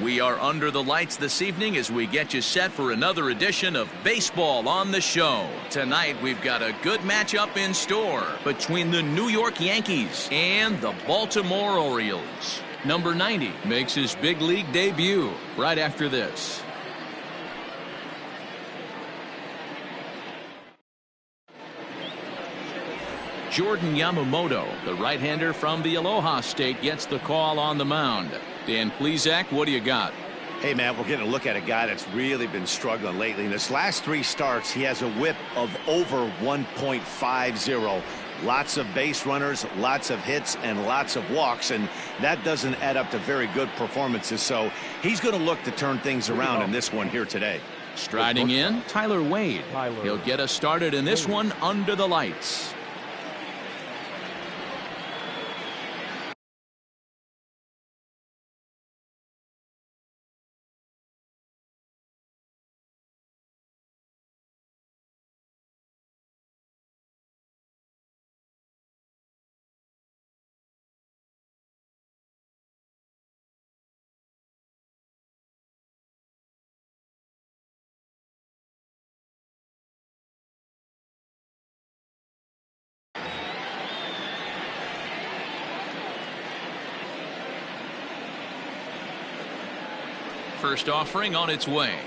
We are under the lights this evening as we get you set for another edition of Baseball on the Show. Tonight we've got a good matchup in store between the New York Yankees and the Baltimore Orioles. Number 90 makes his big league debut right after this. Jordan Yamamoto, the right-hander from the Aloha State, gets the call on the mound. Dan Plesac, what do you got? Hey, man, we're getting a look at a guy that's really been struggling lately. In his last 3 starts, he has a whip of over 1.50. Lots of base runners, lots of hits, and lots of walks, and that doesn't add up to very good performances. So he's going to look to turn things around in this one here today. Striding in, Tyler Wade. He'll get us started in this one under the lights. First offering on its way.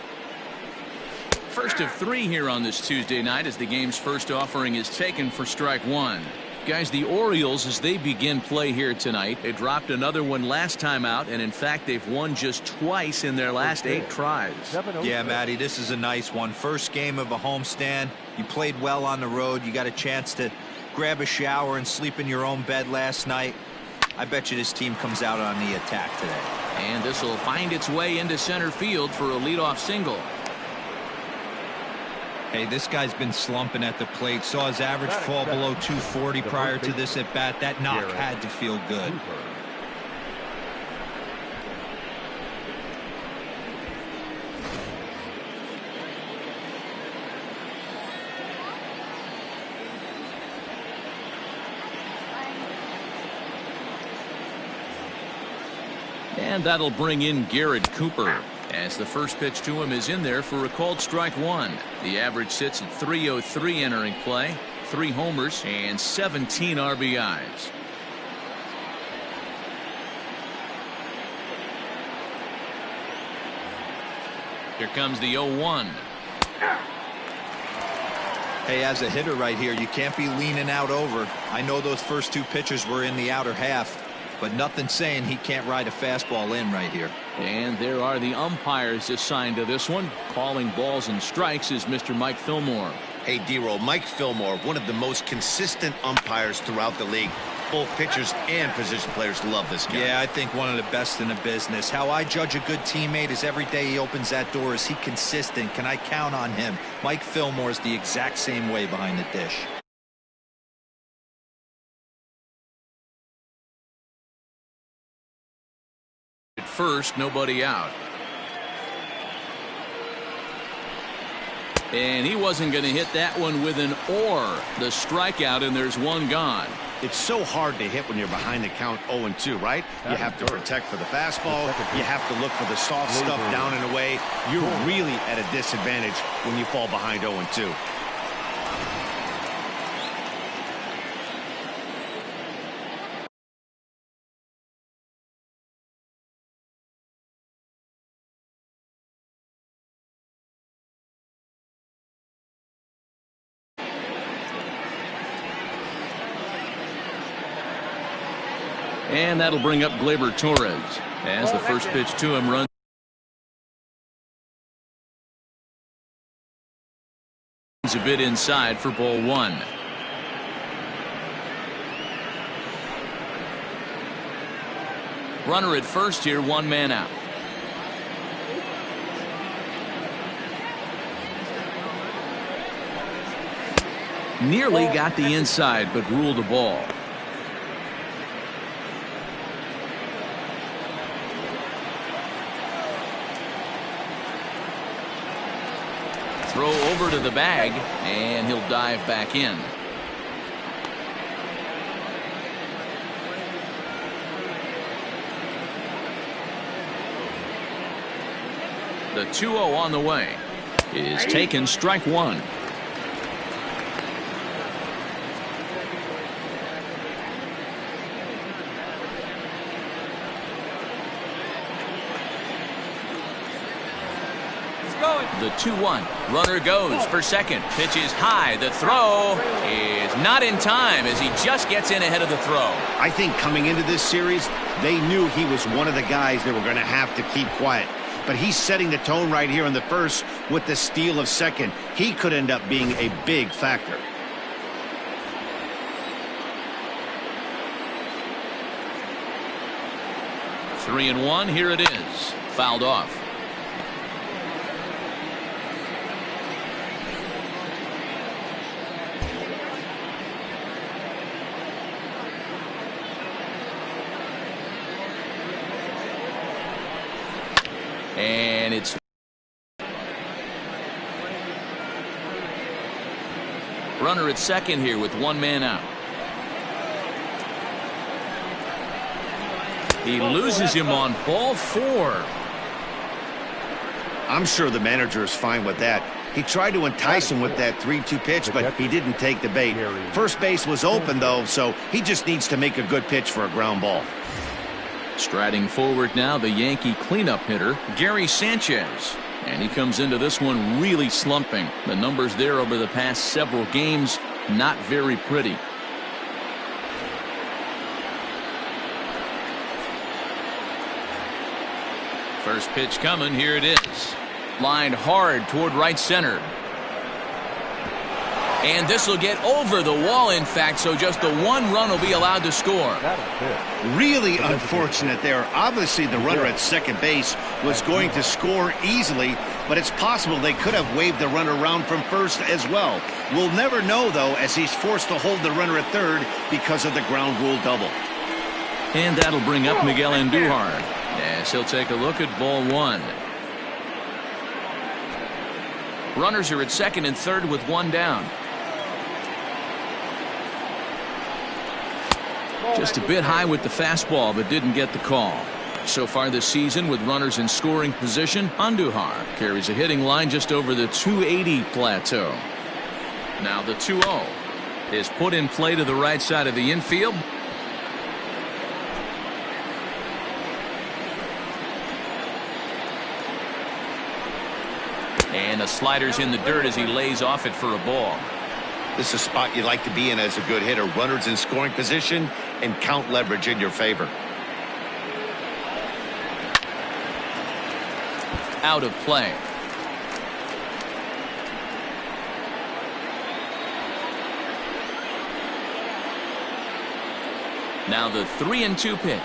First of 3 here on this Tuesday night as the game's first offering is taken for strike 1. Guys, the Orioles, as they begin play here tonight, they dropped another one last time out, and in fact they've won just twice in their last 8 tries. Yeah, Matty, this is a nice one. First game of a homestand. You played well on the road. You got a chance to grab a shower and sleep in your own bed last night. I bet you this team comes out on the attack today. And this will find its way into center field for a leadoff single. Hey, this guy's been slumping at the plate. Saw his average fall below 240 prior to this at bat. That knock had to feel good. And that'll bring in Garrett Cooper, as the first pitch to him is in there for a called strike 1. The average sits at .303 entering play, 3 homers and 17 RBIs. Here comes the 0-1. Hey, as a hitter right here, you can't be leaning out over. I know those first 2 pitches were in the outer half, but nothing saying he can't ride a fastball in right here. And there are the umpires assigned to this one. Calling balls and strikes is Mr. Mike Fillmore. Hey, D-Roll, Mike Fillmore, one of the most consistent umpires throughout the league. Both pitchers and position players love this guy. Yeah, I think one of the best in the business. How I judge a good teammate is every day he opens that door. Is he consistent? Can I count on him? Mike Fillmore is the exact same way behind the dish. First, nobody out. And he wasn't going to hit that one with an or. The strikeout, and there's 1 gone. It's so hard to hit when you're behind the count 0-2, right? You have to protect for the fastball. You have to look for the soft stuff down and away. You're really at a disadvantage when you fall behind 0-2. And that'll bring up Gleyber Torres as the first pitch to him runs a bit inside for ball 1. Runner at first here, 1 man out. Nearly got the inside, but ruled a ball. Throw over to the bag, and he'll dive back in. The 2-0 on the way is taken, strike one. The 2-1. Runner goes for second. Pitch is high. The throw is not in time as he just gets in ahead of the throw. I think coming into this series, they knew he was one of the guys they were going to have to keep quiet. But he's setting the tone right here in the first with the steal of second. He could end up being a big factor. Three and one. Here it is. Fouled off. And it's runner at second here with one man out. He loses him on ball four. I'm sure the manager is fine with that. He tried to entice him with that 3-2 pitch, but he didn't take the bait. First base was open, though, so he just needs to make a good pitch for a ground ball. Striding forward now, the Yankee cleanup hitter, Gary Sanchez. And he comes into this one really slumping. The numbers there over the past several games, not very pretty. First pitch coming, here it is. Lined hard toward right center. And this will get over the wall, in fact, so just the one run will be allowed to score. Really unfortunate there. Obviously, the runner at second base was going to score easily, but it's possible they could have waved the runner around from first as well. We'll never know, though, as he's forced to hold the runner at third because of the ground rule double. And that'll bring up Miguel Andujar as he'll take a look at ball one. Runners are at second and third with one down. Just a bit high with the fastball, but didn't get the call. So far this season, with runners in scoring position, Andujar carries a hitting line just over the 280 plateau. Now the 2-0 is put in play to the right side of the infield. And the slider's in the dirt as he lays off it for a ball. This is a spot you like to be in as a good hitter. Runners in scoring position and count leverage in your favor. Out of play. Now the 3-2 pitch.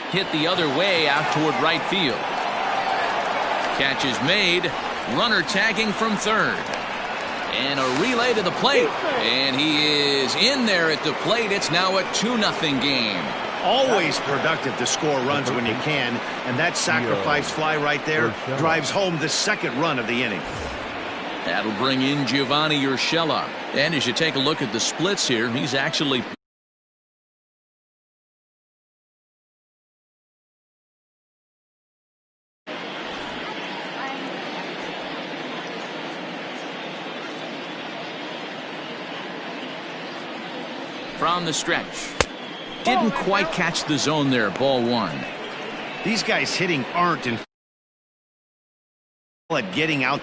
Hit the other way out toward right field. Catch is made. Runner tagging from third. And a relay to the plate. And he is in there at the plate. It's now a 2-0 game. Always productive to score runs when you can. And that sacrifice fly right there drives home the second run of the inning. That'll bring in Giovanni Urshela. And as you take a look at the splits here, he's actually from the stretch. Didn't quite catch the zone there. Ball one. These guys hitting aren't in at getting out.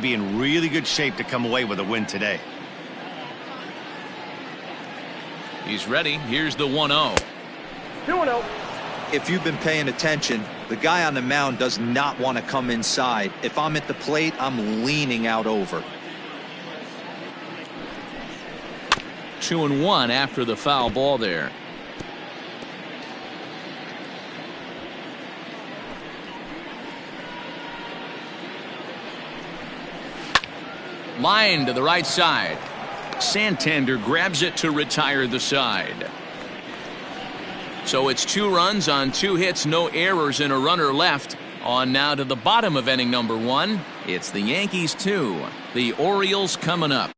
Be in really good shape to come away with a win today. He's ready. Here's the 1-0. 2-0. If you've been paying attention, the guy on the mound does not want to come inside. If I'm at the plate, I'm leaning out over. 2-1 after the foul ball there. Line to the right side. Santander grabs it to retire the side. So it's 2 runs on 2 hits, no errors, and a runner left. On now to the bottom of inning number 1. It's the Yankees 2. The Orioles coming up.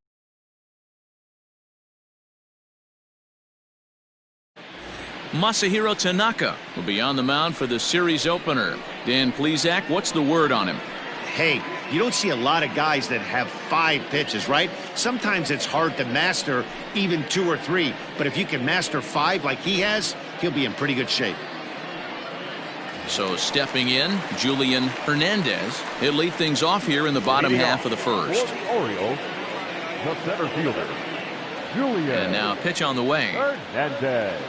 Masahiro Tanaka will be on the mound for the series opener. Dan Plesac, what's the word on him? Hey, you don't see a lot of guys that have 5 pitches, right? Sometimes it's hard to master even 2 or 3, but if you can master 5 like he has, he'll be in pretty good shape. So stepping in, Julian Hernandez. He'll lead things off here in the bottom half of the first. For the Orioles, the center fielder, Julian. And now pitch on the way. Hernandez.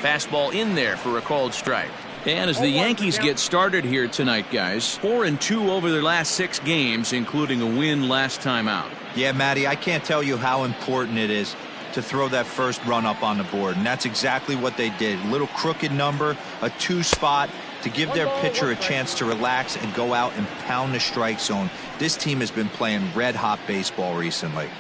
Fastball in there for a called strike. And as the Yankees get started here tonight, guys, 4-2 over their last 6 games, including a win last time out. Yeah, Matty, I can't tell you how important it is to throw that first run up on the board, and that's exactly what they did. A little crooked number, a 2 spot to give their pitcher a chance to relax and go out and pound the strike zone. This team has been playing red-hot baseball recently.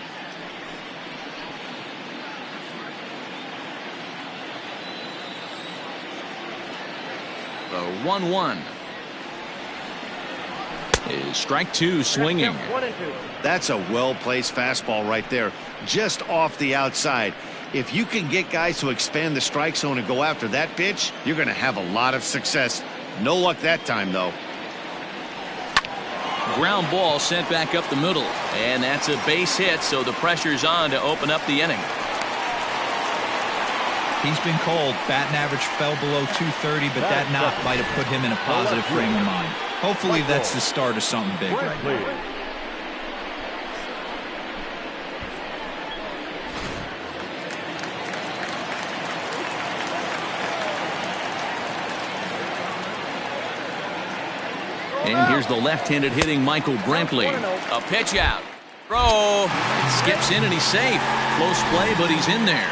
The 1-1 is strike 2 swinging. That's a well-placed fastball right there, just off the outside. If you can get guys to expand the strike zone and go after that pitch, you're going to have a lot of success. No luck that time, though. Ground ball sent back up the middle, and that's a base hit, so the pressure's on to open up the inning. He's been cold. Batting average fell below 230, but that knock might have put him in a positive frame of mind. Hopefully that's the start of something big right now. And here's the left-handed hitting Michael Brantley. A pitch out. Throw. Skips in and he's safe. Close play, but he's in there.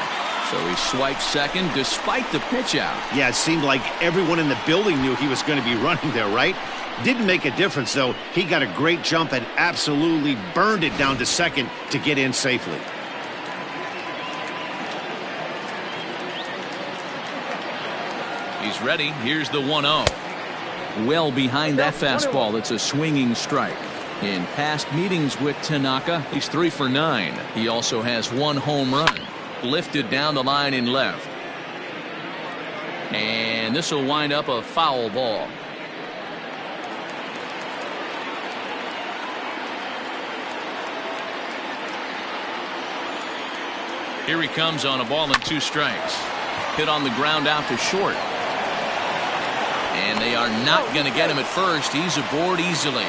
So he swipes second despite the pitch out. Yeah, it seemed like everyone in the building knew he was going to be running there, right? Didn't make a difference, though. He got a great jump and absolutely burned it down to second to get in safely. He's ready. Here's the 1-0. Well behind that fastball. It's a swinging strike. In past meetings with Tanaka, he's 3 for 9. He also has 1 home run. Lifted down the line in left. And this will wind up a foul ball. Here he comes on a ball and 2 strikes. Hit on the ground out to short. And they are not going to get him at first. He's aboard easily.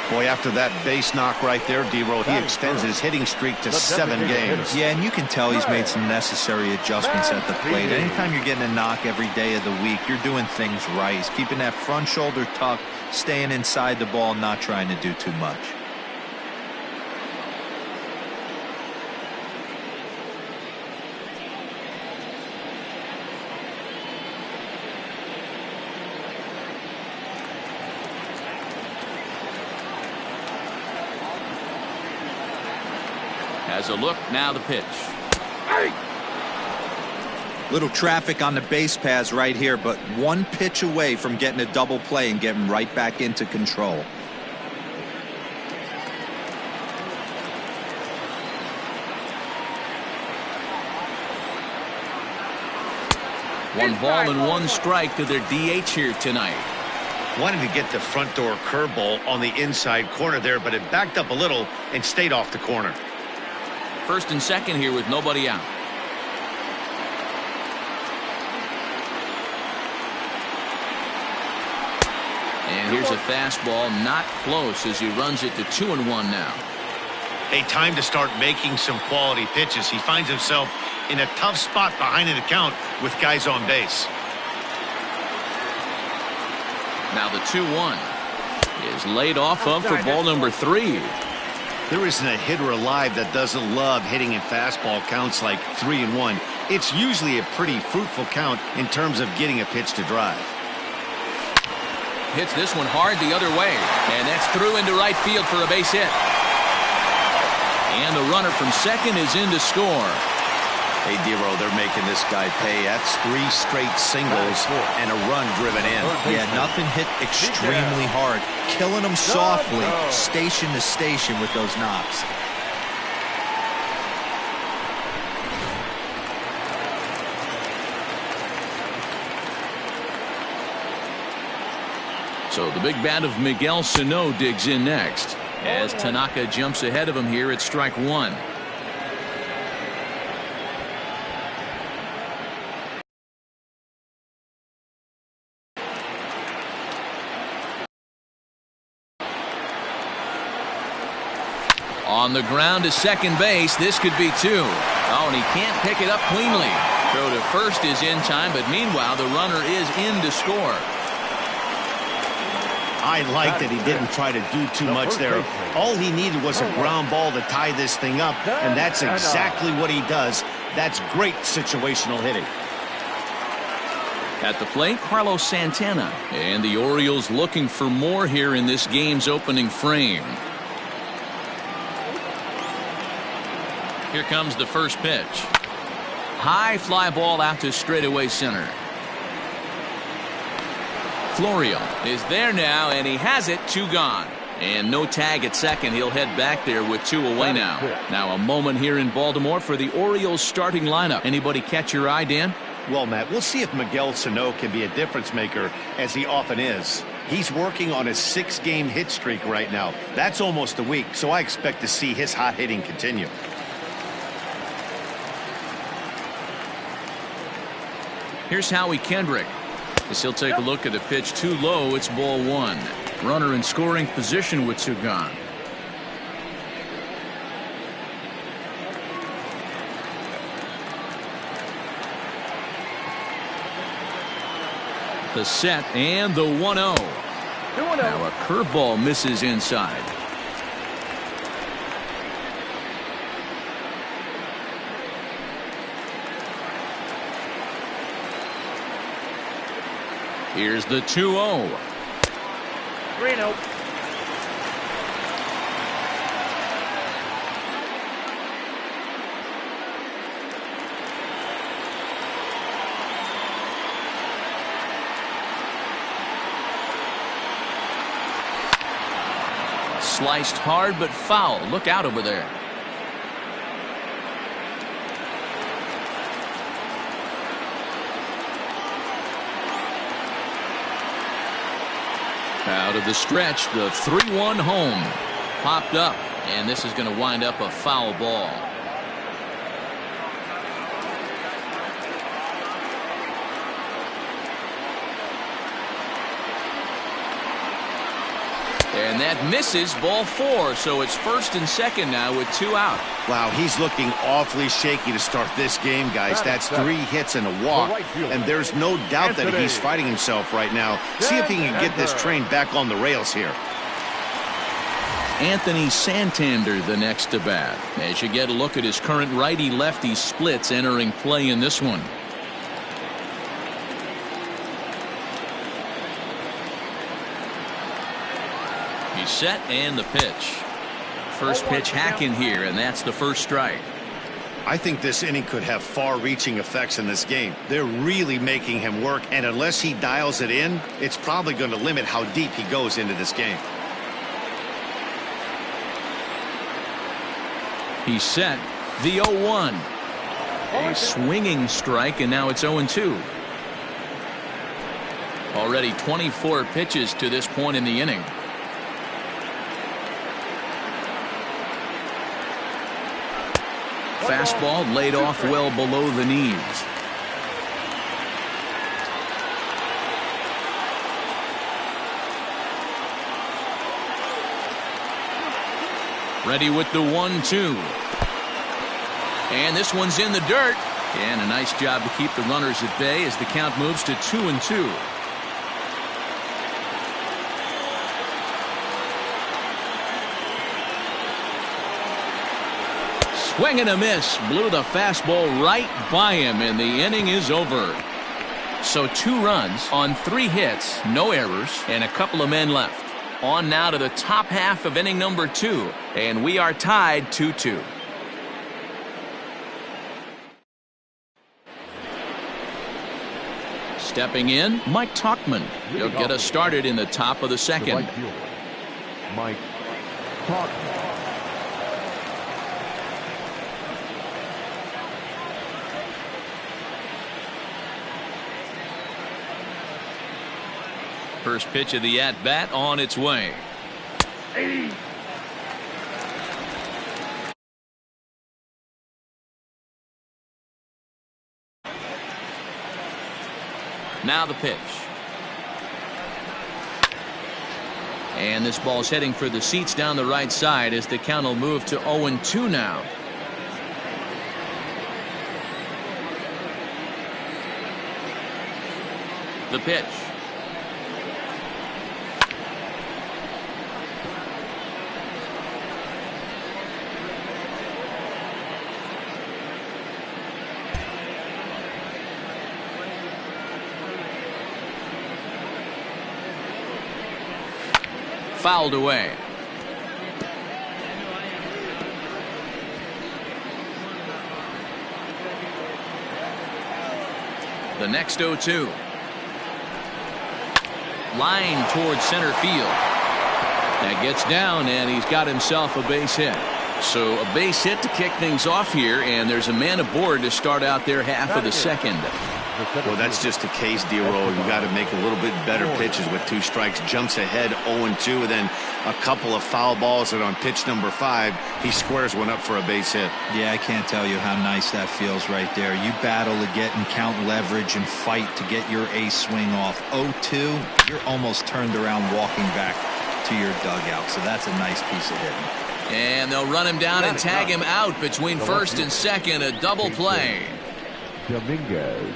Boy, after that base knock right there, D-Roll, he extends his hitting streak to 7 games. Yeah, and you can tell he's made some necessary adjustments at the plate. Anytime you're getting a knock every day of the week, you're doing things right. He's keeping that front shoulder tucked, staying inside the ball, not trying to do too much. Has a look, now the pitch. Little traffic on the base paths right here, but 1 pitch away from getting a double play and getting right back into control. One ball and 1 strike to their DH here tonight. Wanted to get the front door curveball on the inside corner there, but it backed up a little and stayed off the corner. First and second here with nobody out. And here's a fastball, not close, as he runs it to 2-1 now. A time to start making some quality pitches. He finds himself in a tough spot behind an account with guys on base. Now the 2-1 is laid off of for ball number 3. There isn't a hitter alive that doesn't love hitting in fastball counts like 3-1. It's usually a pretty fruitful count in terms of getting a pitch to drive. Hits this one hard the other way, and that's through into right field for a base hit. And the runner from second is in to score. Hey, D-Row, they're making this guy pay. That's 3 straight singles and a run driven in. Yeah, nothing hit extremely hard. Killing them softly, station to station with those knocks. So the big bat of Miguel Sano digs in next as Tanaka jumps ahead of him here at strike one. On the ground to second base. This could be two. Oh, and he can't pick it up cleanly. Throw to first is in time, but meanwhile the runner is in to score. I like that he didn't try to do too much there. All he needed was a ground ball to tie this thing up, and that's exactly what he does. That's great situational hitting. At the plate, Carlos Santana. And the Orioles looking for more here in this game's opening frame. Here comes the first pitch. High fly ball out to straightaway center. Florio is there now, and he has it. Two gone. And no tag at second. He'll head back there with two away now. Now a moment here in Baltimore for the Orioles starting lineup. Anybody catch your eye, Dan? Well, Matt, we'll see if Miguel Sano can be a difference maker, as he often is. He's working on a 6-game hit streak right now. That's almost a week, so I expect to see his hot hitting continue. Here's Howie Kendrick. As he'll take a look at the pitch too low. It's ball one. Runner in scoring position with two gone. The set and the 1-0. Now a curveball misses inside. Here's the 2-0. 3-0. Sliced hard but foul. Look out over there. Out of the stretch, the 3-1 home. Popped up, and this is going to wind up a foul ball. And that misses, ball four, so it's first and second now with two out. Wow, he's looking awfully shaky to start this game, guys. That's 3 hits and a walk, and there's no doubt that he's fighting himself right now. See if he can get this train back on the rails here. Anthony Santander the next to bat. As you get a look at his current righty-lefty splits entering play in this one. He's set and the pitch. First pitch hack in here, and that's the first strike. I think this inning could have far-reaching effects in this game. They're really making him work, and unless he dials it in, it's probably going to limit how deep he goes into this game. He's set. The 0-1. A swinging strike, and now it's 0-2. Already 24 pitches to this point in the inning. Fastball laid off well below the knees. Ready with the 1-2. And this one's in the dirt. And a nice job to keep the runners at bay as the count moves to 2-2. Swing and a miss. Blew the fastball right by him, and the inning is over. So 2 runs on 3 hits, no errors, and a couple of men left. On now to the top half of inning number 2, and we are tied 2-2. Stepping in, Mike Tauchman. He'll get us started in the top of the second. Mike Tauchman. First pitch of the at-bat on its way. Now the pitch. And this ball's heading for the seats down the right side as the count will move to 0-2 now. The pitch. Fouled away. The next 0-2. Line towards center field. That gets down, and he's got himself a base hit. So a base hit to kick things off here, and there's a man aboard to start out their half of the second. Well, that's just the case, D-Roll. You got to make a little bit better pitches with 2 strikes. Jumps ahead 0-2, and then a couple of foul balls, and on pitch number 5, he squares one up for a base hit. Yeah, I can't tell you how nice that feels right there. You battle to get and count leverage and fight to get your ace swing off. 0-2, you're almost turned around walking back to your dugout, so that's a nice piece of hitting. And they'll run him down and tag him out between first and second. A double play. Dominguez.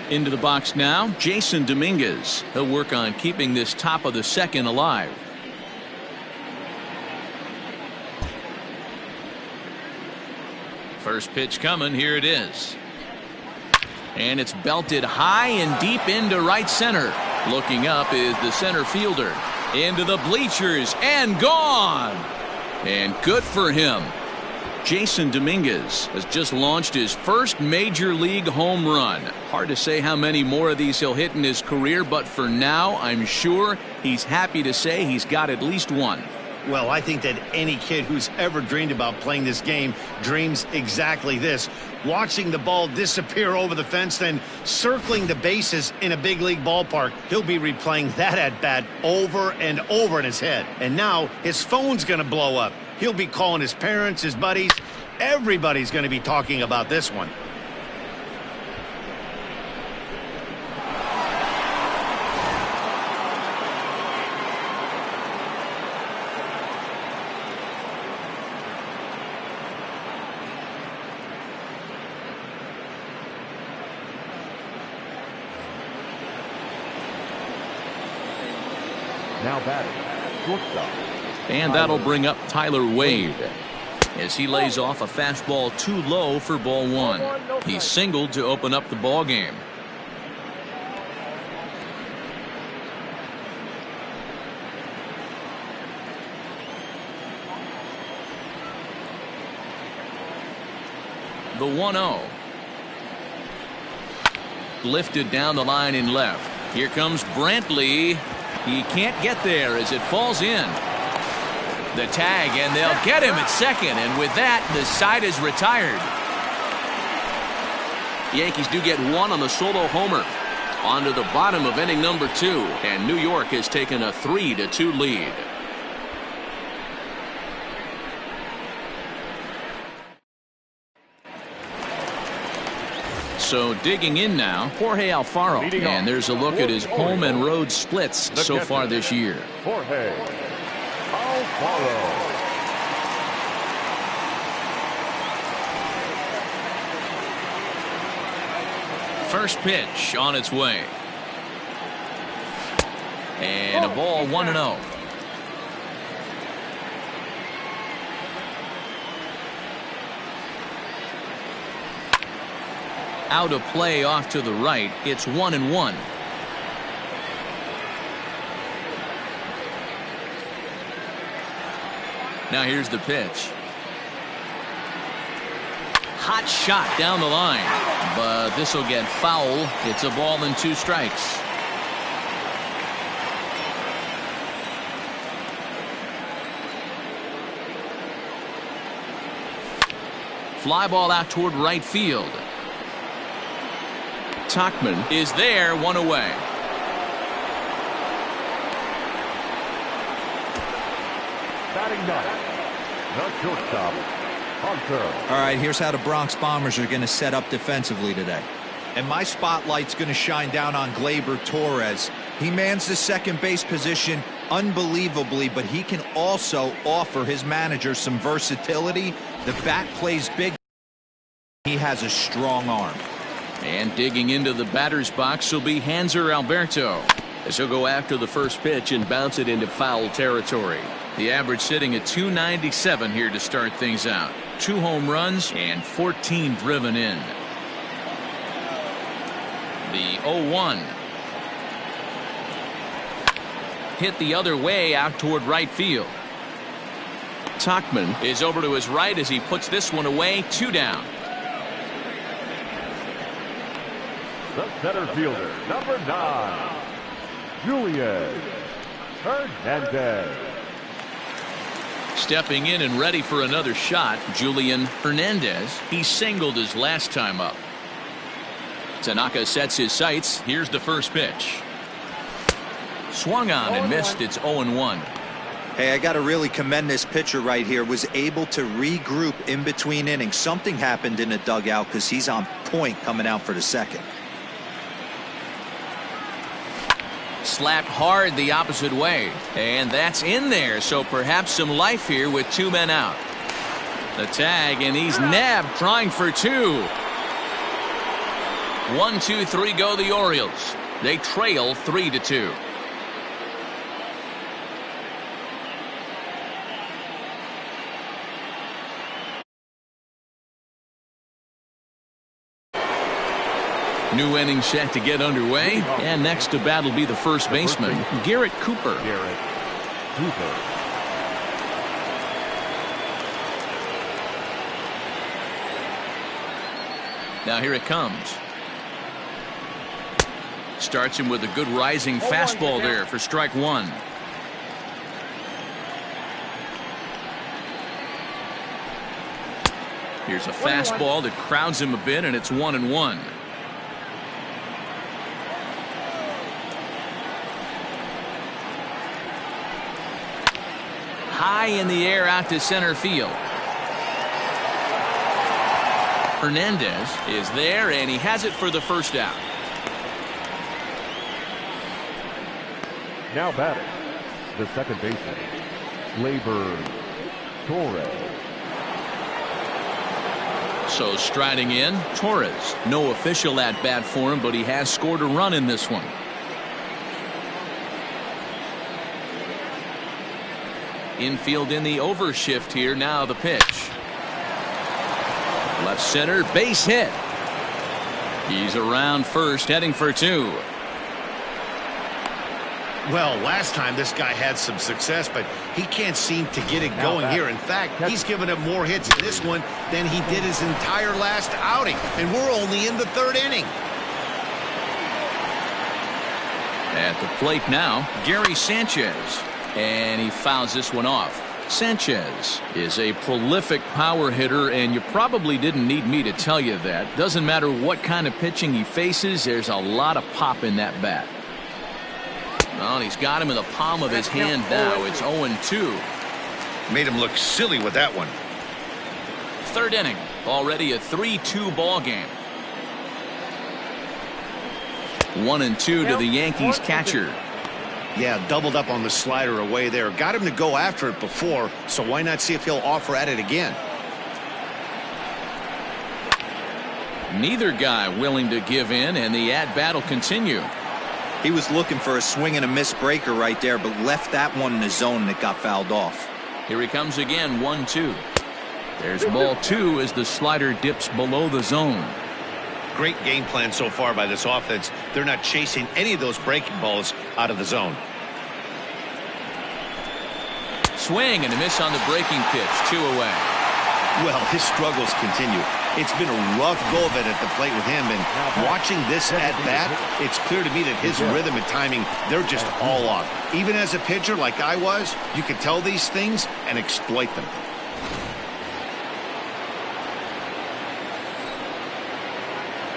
Into the box now, Jason Dominguez. He'll work on keeping this top of the second alive. First pitch coming. Here it is. And it's belted high and deep into right center. Looking up is the center fielder. Into the bleachers and gone. And good for him. Jason Dominguez has just launched his first major league home run. Hard to say how many more of these he'll hit in his career, but for now, I'm sure he's happy to say he's got at least one. Well, I think that any kid who's ever dreamed about playing this game dreams exactly this. Watching the ball disappear over the fence, then circling the bases in a big league ballpark. He'll be replaying that at bat over and over in his head. And now his phone's going to blow up. He'll be calling his parents, his buddies. Everybody's going to be talking about this one. Now batting, shortstop. And that'll bring up Tyler Wade as he lays off a fastball too low for ball 1. He singled to open up the ball game. The 1-0. Lifted down the line in left. Here comes Brantley. He can't get there as it falls in. The tag, and they'll get him at second, and with that, the side is retired. Yankees do get one on the solo homer. On to the bottom of inning number 2, and New York has taken a 3-2 lead. So digging in now, Jorge Alfaro, and there's a look at his home and road splits so far this year. Jorge Alfaro. First pitch on its way. And a ball 1-0. Out of play off to the right. It's 1-1. Now here's the pitch. Hot shot down the line, but this will get foul. It's a ball and 2 strikes. Fly ball out toward right field. Tachman is there, 1 away. Batting ninth, the shortstop, Hunter. All right, here's how the Bronx Bombers are going to set up defensively today. And my spotlight's going to shine down on Gleyber Torres. He mans the second base position unbelievably, but he can also offer his manager some versatility. The bat plays big. He has a strong arm. And digging into the batter's box will be Hanser Alberto, as he'll go after the first pitch and bounce it into foul territory. The average sitting at 297 here to start things out. 2 home runs and 14 driven in. The 0-1. Hit the other way out toward right field. Tachman is over to his right as he puts this one away. 2 down. The center fielder, number 9, Julian Hernandez. Stepping in and ready for another shot, Julian Hernandez. He singled his last time up. Tanaka sets his sights. Here's the first pitch. Swung on and missed. It's 0-1. Hey, I got to really commend this pitcher right here. Was able to regroup in between innings. Something happened in the dugout because he's on point coming out for the second. Slapped hard the opposite way, and that's in there, so perhaps some life here with 2 men out. The tag, and he's nabbed, trying for 2. 1, 2, 3 go the Orioles. They trail 3-2. New inning set to get underway, and next to bat will be the first baseman, Garrett Cooper. Now here it comes. Starts him with a good rising fastball there for strike 1. Here's a fastball that crowds him a bit, and it's 1-1. High in the air out to center field. Hernandez is there, and he has it for the first out. Now batting, the second baseman, Gleyber Torres. So striding in, Torres. No official at bat for him, but he has scored a run in this one. Infield in the overshift here. Now the pitch. Left center, base hit. He's around first, heading for 2. Well, last time this guy had some success, but he can't seem to get it going here. In fact, he's given up more hits in this one than he did his entire last outing, and we're only in the 3rd inning. At the plate now, Gary Sanchez. And he fouls this one off. Sanchez is a prolific power hitter, and you probably didn't need me to tell you that. Doesn't matter what kind of pitching he faces, there's a lot of pop in that bat. Well, he's got him in the palm of his hand now. It's 0-2. Made him look silly with that one. 3rd inning. Already a 3-2 ball game. 1-2 to the Yankees catcher. Yeah, doubled up on the slider away there. Got him to go after it before, so why not see if he'll offer at it again? Neither guy willing to give in, and the at-bat will continue. He was looking for a swing and a miss breaker right there, but left that one in the zone that got fouled off. Here he comes again, 1-2. There's ball 2 as the slider dips below the zone. Great game plan so far by this offense. They're not chasing any of those breaking balls out of the zone. Swing and a miss on the breaking pitch. 2 away. Well, his struggles continue. It's been a rough go of it at the plate with him, and watching this at bat, it's clear to me that his rhythm and timing, they're just all off. Even as a pitcher like I was, you could tell these things and exploit them.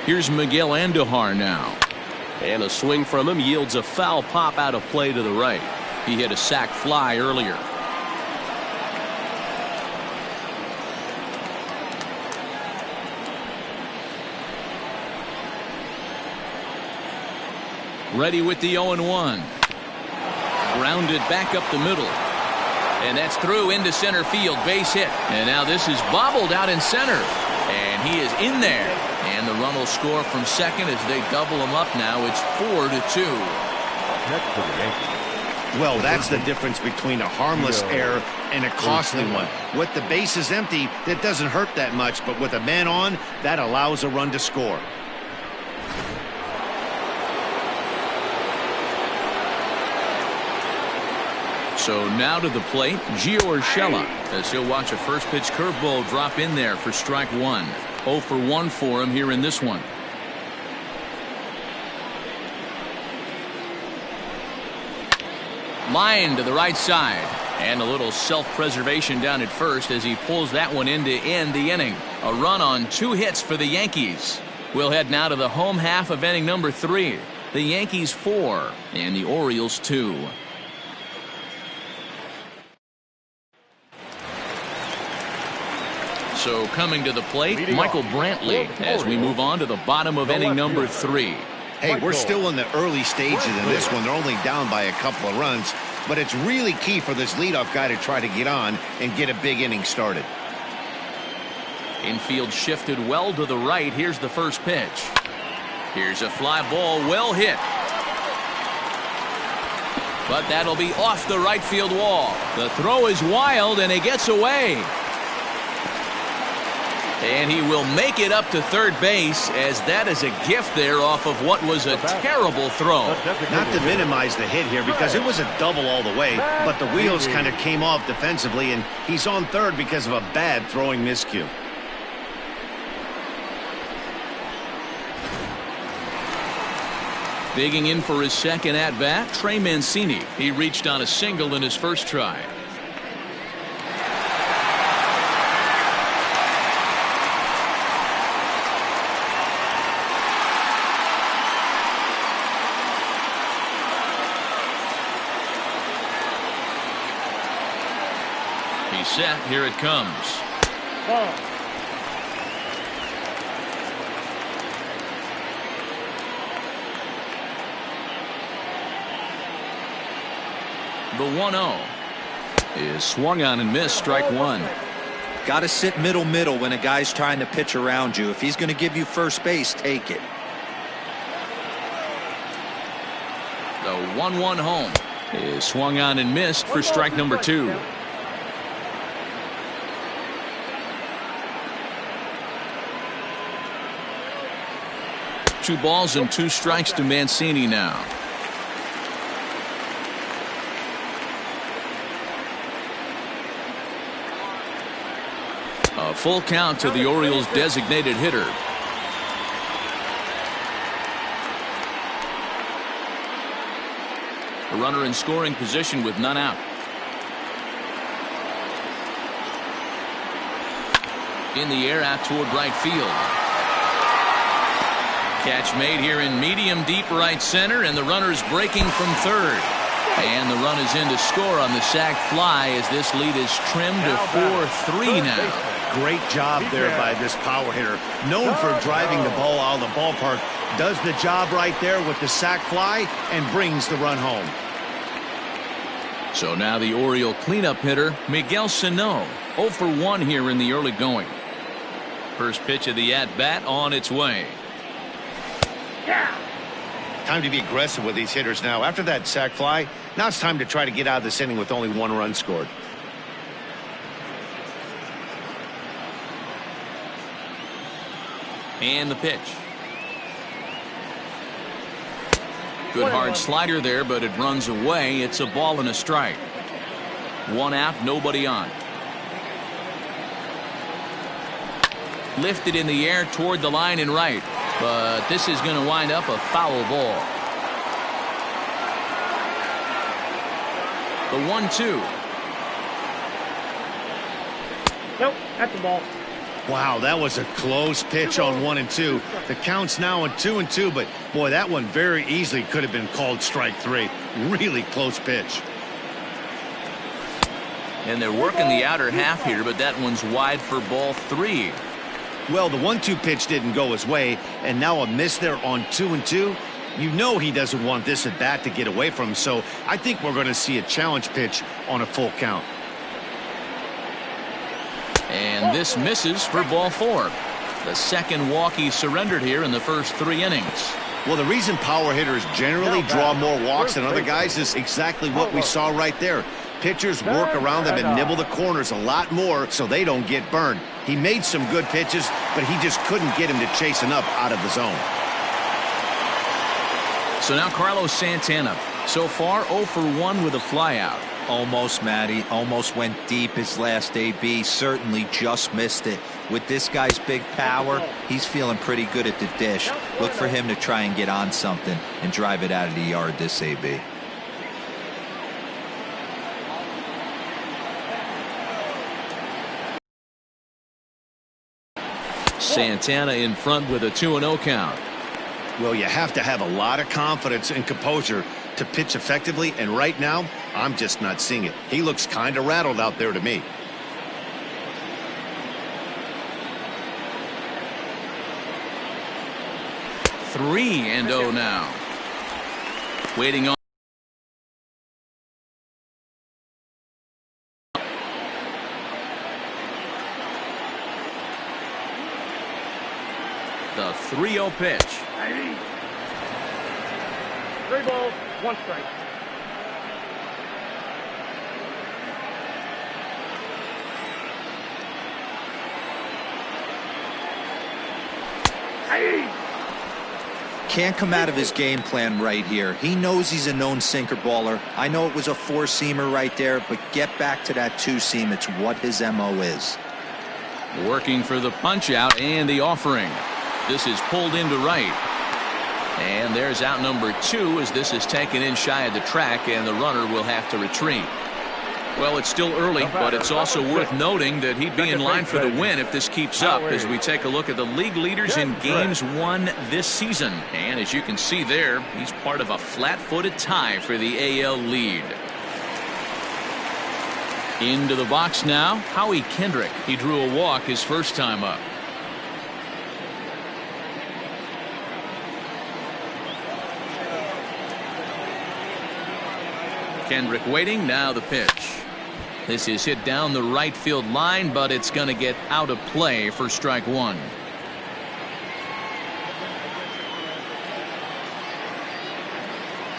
Here's Miguel Andujar now. And a swing from him yields a foul pop out of play to the right. He hit a sac fly earlier. Ready with the 0-1. Grounded back up the middle. And that's through into center field. Base hit. And now this is bobbled out in center. And he is in there. And the run will score from second as they double him up now. It's 4-2. Next for the Yankees. Well, that's the difference between a harmless error and a costly one. With the bases empty, that doesn't hurt that much, but with a man on, that allows a run to score. So now to the plate, Gio Urshela, as he'll watch a first pitch curveball drop in there for strike one. 0 for 1 for him here in this one. Line to the right side. And a little self-preservation down at first as he pulls that one in to end the inning. A run on 2 hits for the Yankees. We'll head now to the home half of inning number 3. The Yankees 4 and the Orioles 2. So coming to the plate, Michael Brantley as we move on to the bottom of inning number 3. Hey, we're still in the early stages in this one. They're only down by a couple of runs, but it's really key for this leadoff guy to try to get on and get a big inning started. Infield shifted well to the right. Here's the first pitch. Here's a fly ball, well hit. But that'll be off the right field wall. The throw is wild and he gets away. And he will make it up to third base as that is a gift there off of what was a terrible throw. Not to minimize the hit here because it was a double all the way, but the wheels kind of came off defensively and he's on third because of a bad throwing miscue. Digging in for his second at-bat, Trey Mancini. He reached on a single in his first try. He's set. Here it comes. The 1-0 is swung on and missed. Strike one. Got to sit middle when a guy's trying to pitch around you. If he's going to give you first base, take it. The 1-1 home is swung on and missed for strike number 2. Two balls and 2 strikes to Mancini now. A full count to the Orioles' designated hitter. A runner in scoring position with none out. In the air out toward right field. Catch made here in medium deep right center, and the runner's breaking from third. And the run is in to score on the sac fly as this lead is trimmed to 4-3 now. Great job there by this power hitter. Known for driving the ball out of the ballpark. Does the job right there with the sac fly and brings the run home. So now the Oriole cleanup hitter, Miguel Sano. 0 for 1 here in the early going. First pitch of the at-bat on its way. Time to be aggressive with these hitters now. After that sac fly, now it's time to try to get out of this inning with only 1 run scored. And the pitch. Good hard slider there, but it runs away. It's a ball and a strike. 1 out, nobody on. Lifted in the air toward the line and right. But this is going to wind up a foul ball. The 1-2. Nope, that's the ball. Wow, that was a close pitch on 1 and 2. The count's now on 2 and 2, but boy, that one very easily could have been called strike 3. Really close pitch. And they're working the outer half here, but that one's wide for ball 3. Well, the 1-2 pitch didn't go his way, and now a miss there on 2 and 2. You know he doesn't want this at bat to get away from him, so I think we're going to see a challenge pitch on a full count. And this misses for ball 4. The second walk he surrendered here in the first 3 innings. Well, the reason power hitters generally draw more walks than other guys is exactly what we saw right there. Pitchers work around them and nibble the corners a lot more so they don't get burned. He made some good pitches, but he just couldn't get him to chase enough out of the zone. So now Carlos Santana, so far 0 for 1 with a flyout. Almost, Matty. Almost went deep his last AB. Certainly just missed it. With this guy's big power, he's feeling pretty good at the dish. Look for him to try and get on something and drive it out of the yard this AB. Santana in front with a 2-0 count. Well, you have to have a lot of confidence and composure to pitch effectively, and right now, I'm just not seeing it. He looks kind of rattled out there to me. Three and 0 now. Waiting on. The 3-0 pitch. 3 balls, 1 strike. Can't come out of his game plan right here. He knows he's a known sinker baller. I know it was a 4-seamer right there, but get back to that 2-seam. It's what his MO is. Working for the punch out and the offering. This is pulled into right. And there's out number 2 as this is taken in shy of the track and the runner will have to retreat. Well, it's still early, but it's also worth noting that he'd be in line for the win if this keeps up as we take a look at the league leaders in games won this season. And as you can see there, he's part of a flat-footed tie for the AL lead. Into the box now, Howie Kendrick. He drew a walk his first time up. Kendrick waiting, now the pitch. This is hit down the right field line, but it's going to get out of play for strike 1.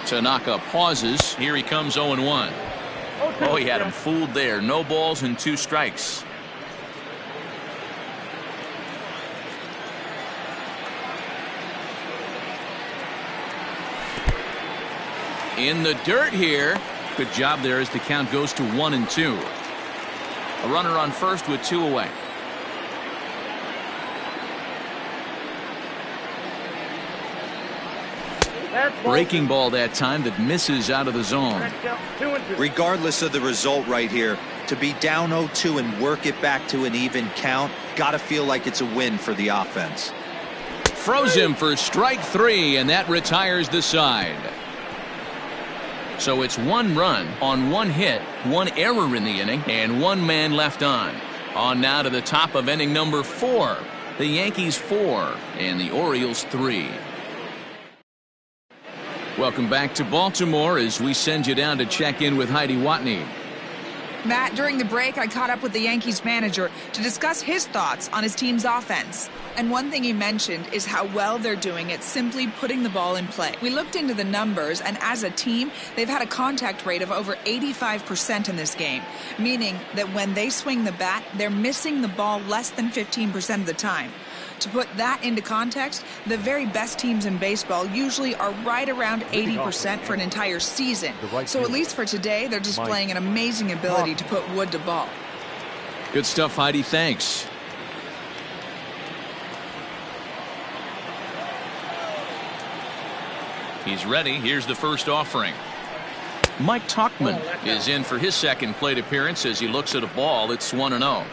Tanaka pauses. Here he comes 0-1. Oh, he had him fooled there. No balls and 2 strikes. In the dirt here. Good job there as the count goes to 1-2. A runner on first with 2 away. Breaking ball that time that misses out of the zone. Regardless of the result right here, to be down 0-2 and work it back to an even count, gotta feel like it's a win for the offense. Froze him for strike 3, and that retires the side. So it's 1 run on 1 hit, 1 error in the inning, and 1 man left on. On now to the top of inning number 4. The Yankees 4 and the Orioles 3. Welcome back to Baltimore as we send you down to check in with Heidi Watney. Matt, during the break, I caught up with the Yankees manager to discuss his thoughts on his team's offense. And one thing he mentioned is how well they're doing at simply putting the ball in play. We looked into the numbers, and as a team, they've had a contact rate of over 85% in this game, meaning that when they swing the bat, they're missing the ball less than 15% of the time. To put that into context, the very best teams in baseball usually are right around 80% for an entire season. So at least for today, they're displaying an amazing ability to put wood to ball. Good stuff, Heidi. Thanks. He's ready. Here's the first offering. Mike Tauchman is in for his second plate appearance as he looks at a ball. It's 1-0.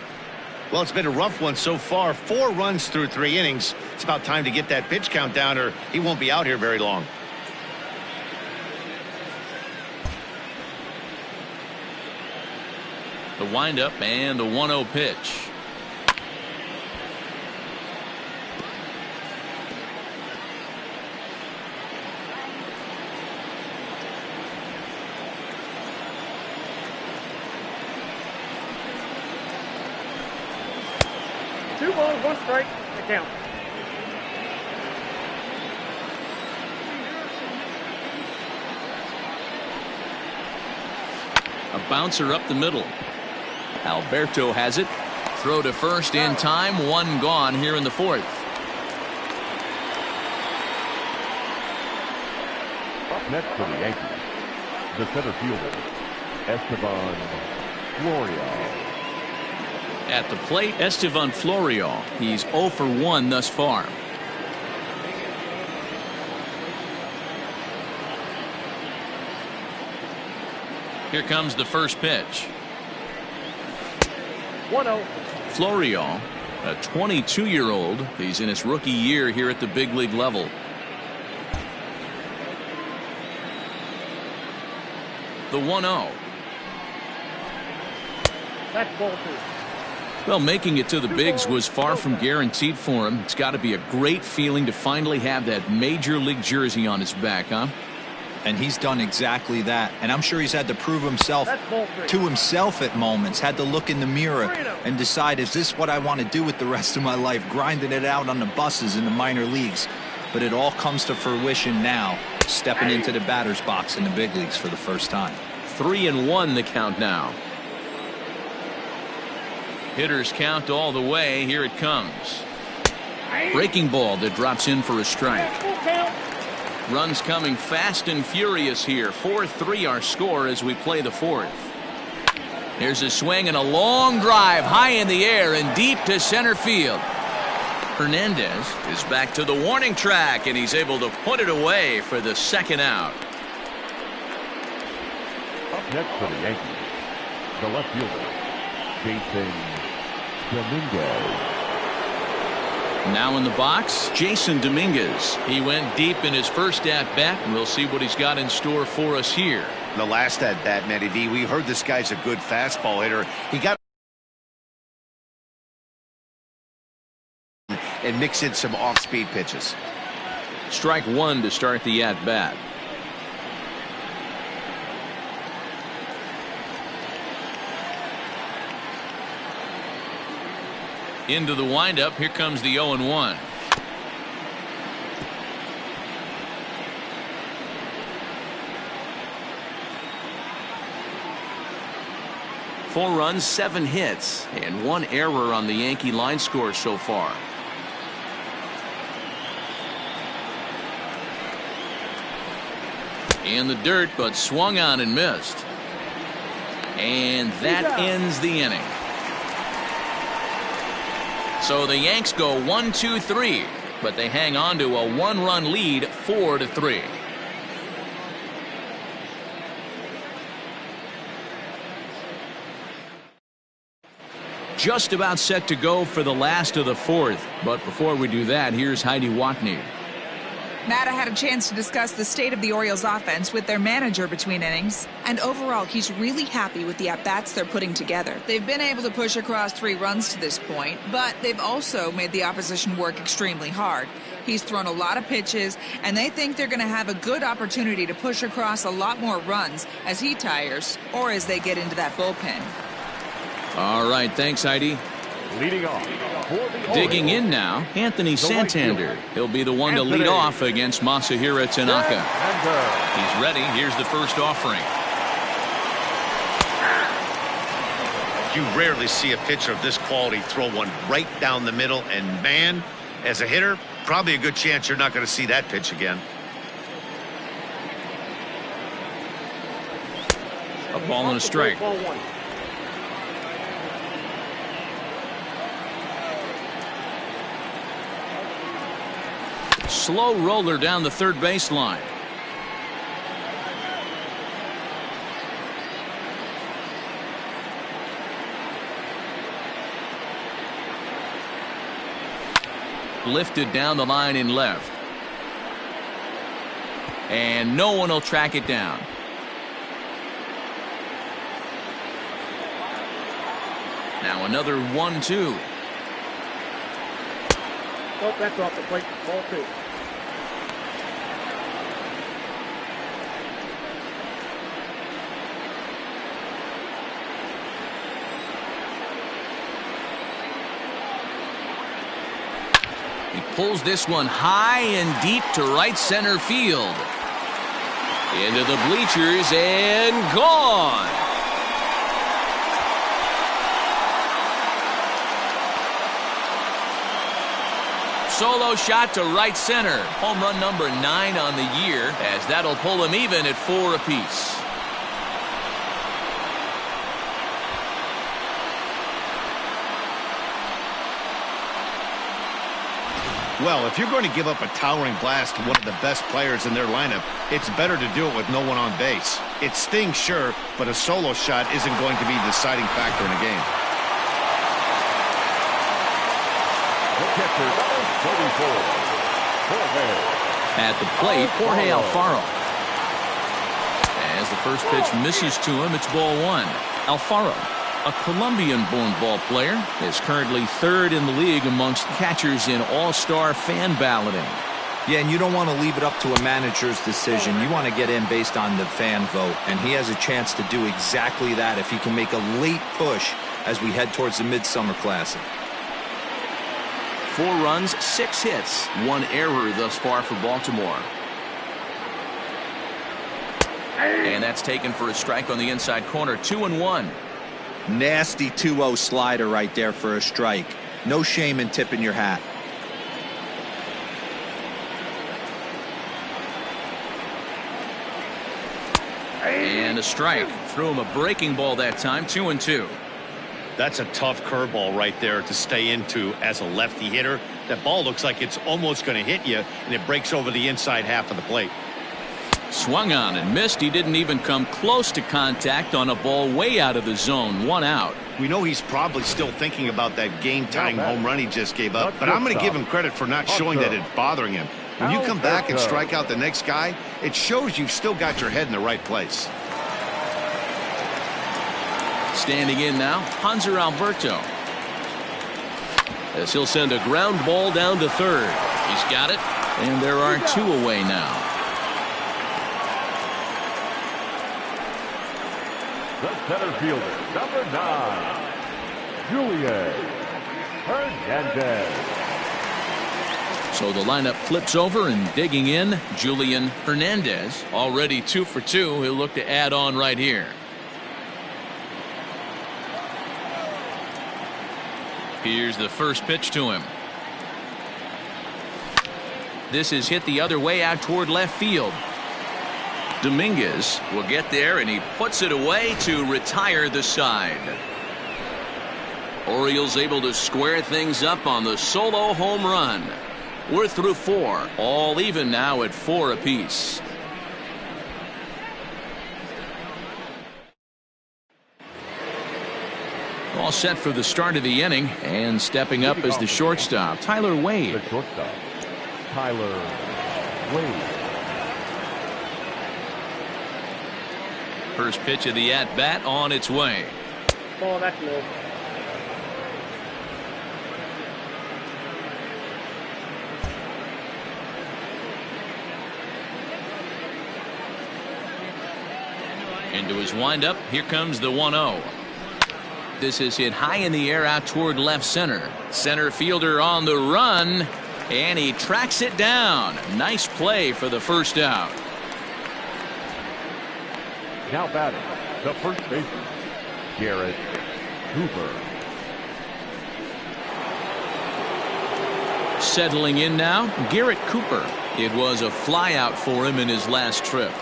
Well, it's been a rough one so far. 4 runs through 3 innings. It's about time to get that pitch count down or he won't be out here very long. The windup and the 1-0 pitch. balls, one strike. The count. A bouncer up the middle. Alberto has it. Throw to first in time. One gone here in the fourth. Up next for the Yankees, the center fielder, Esteban Florial. At the plate, Esteban Florial. He's 0 for 1 thus far. Here comes the first pitch. 1-0. Florial, a 22-year-old. He's in his rookie year here at the big league level. The 1-0. That's ball 2. Well, making it to the bigs was far from guaranteed for him. It's got to be a great feeling to finally have that major league jersey on his back, huh? And he's done exactly that. And I'm sure he's had to prove himself to himself at moments, had to look in the mirror and decide, is this what I want to do with the rest of my life, grinding it out on the buses in the minor leagues? But it all comes to fruition now, stepping into the batter's box in the big leagues for the first time. 3-1 the count now. Hitters count all the way. Here it comes. Breaking ball that drops in for a strike. Runs coming fast and furious here. 4-3 our score as we play the fourth. Here's a swing and a long drive high in the air and deep to center field. Hernandez is back to the warning track, and he's able to put it away for the second out. Up next for the Yankees, the left fielder, Jason Dominguez. Now in the box, Jason Dominguez. He went deep in his first at-bat, and we'll see what he's got in store for us here. The last at-bat, Matty V, we heard this guy's a good fastball hitter. He got and mix in some off-speed pitches. Strike one to start the at-bat. Into the windup. Here comes the 0-1. Four runs, 7 hits, and 1 error on the Yankee line score so far. In the dirt, but swung on and missed. And that ends the inning. So the Yanks go 1-2-3, but they hang on to a 1-run lead, 4-3. Just about set to go for the last of the fourth, but before we do that, here's Heidi Watney. Matt, I had a chance to discuss the state of the Orioles offense with their manager between innings, and overall he's really happy with the at-bats they're putting together. They've been able to push across 3 runs to this point, but they've also made the opposition work extremely hard. He's thrown a lot of pitches, and they think they're going to have a good opportunity to push across a lot more runs as he tires or as they get into that bullpen. All right, than's Heidi. Leading off for the Digging Orioles, in now, Anthony Santander. He'll be the one to lead Anthony. off against Masahiro Tanaka. Santander. He's ready. Here's the first offering. You rarely see a pitcher of this quality throw one right down the middle, and man, as a hitter, probably a good chance you're not going to see that pitch again. A ball and a strike. Ball 1. Slow roller down the third baseline. Lifted down the line in left. And no one will track it down. Now another 1-2. Oh, that's off the plate. Ball 2. He pulls this one high and deep to right center field. Into the bleachers and gone. Solo shot to right center. Home run number 9 on the year, as that'll pull him even at 4 apiece. Well, if you're going to give up a towering blast to one of the best players in their lineup, it's better to do it with no one on base. It stings, sure, but a solo shot isn't going to be the deciding factor in a game. The catcher, number 34, Jorge. At the plate, Jorge Alfaro. As the first pitch misses to him, it's ball 1. Alfaro, a Colombian-born ball player, is currently 3rd in the league amongst catchers in all-star fan balloting. Yeah, and you don't want to leave it up to a manager's decision. You want to get in based on the fan vote, and he has a chance to do exactly that if he can make a late push as we head towards the Midsummer Classic. 4 runs, 6 hits, 1 error thus far for Baltimore. And that's taken for a strike on the inside corner. 2-1. Nasty 2-0 slider right there for a strike. No shame in tipping your hat. And a strike. Threw him a breaking ball that time. 2-2. That's a tough curveball right there to stay into as a lefty hitter. That ball looks like it's almost going to hit you, and it breaks over the inside half of the plate. Swung on and missed. He didn't even come close to contact on a ball way out of the zone. 1 out. We know he's probably still thinking about that game-tying home run he just gave up, but I'm going to give him credit for not showing that it's bothering him. When you come back and strike out the next guy, it shows you've still got your head in the right place. Standing in now, Hanser Alberto. As he'll send a ground ball down to 3rd. He's got it, and there are 2 away now. The center fielder, number 9, Julian Hernandez. So the lineup flips over, and digging in, Julian Hernandez. Already 2 for 2. He'll look to add on right here. Here's the first pitch to him. This is hit the other way out toward left field. Dominguez will get there, and he puts it away to retire the side. Orioles able to square things up on the solo home run. We're through 4, all even now at 4 apiece. All set for the start of the inning, and stepping up as the shortstop, Tyler Wade. The shortstop, Tyler Wade. First pitch of the at-bat on its way. Oh, that's low. Into his windup, here comes the 1-0. This is hit high in the air out toward left center. Center fielder on the run, and he tracks it down. Nice play for the first out. Now batting, the first baseman, Garrett Cooper. Settling in now, Garrett Cooper. It was a flyout for him in his last trip.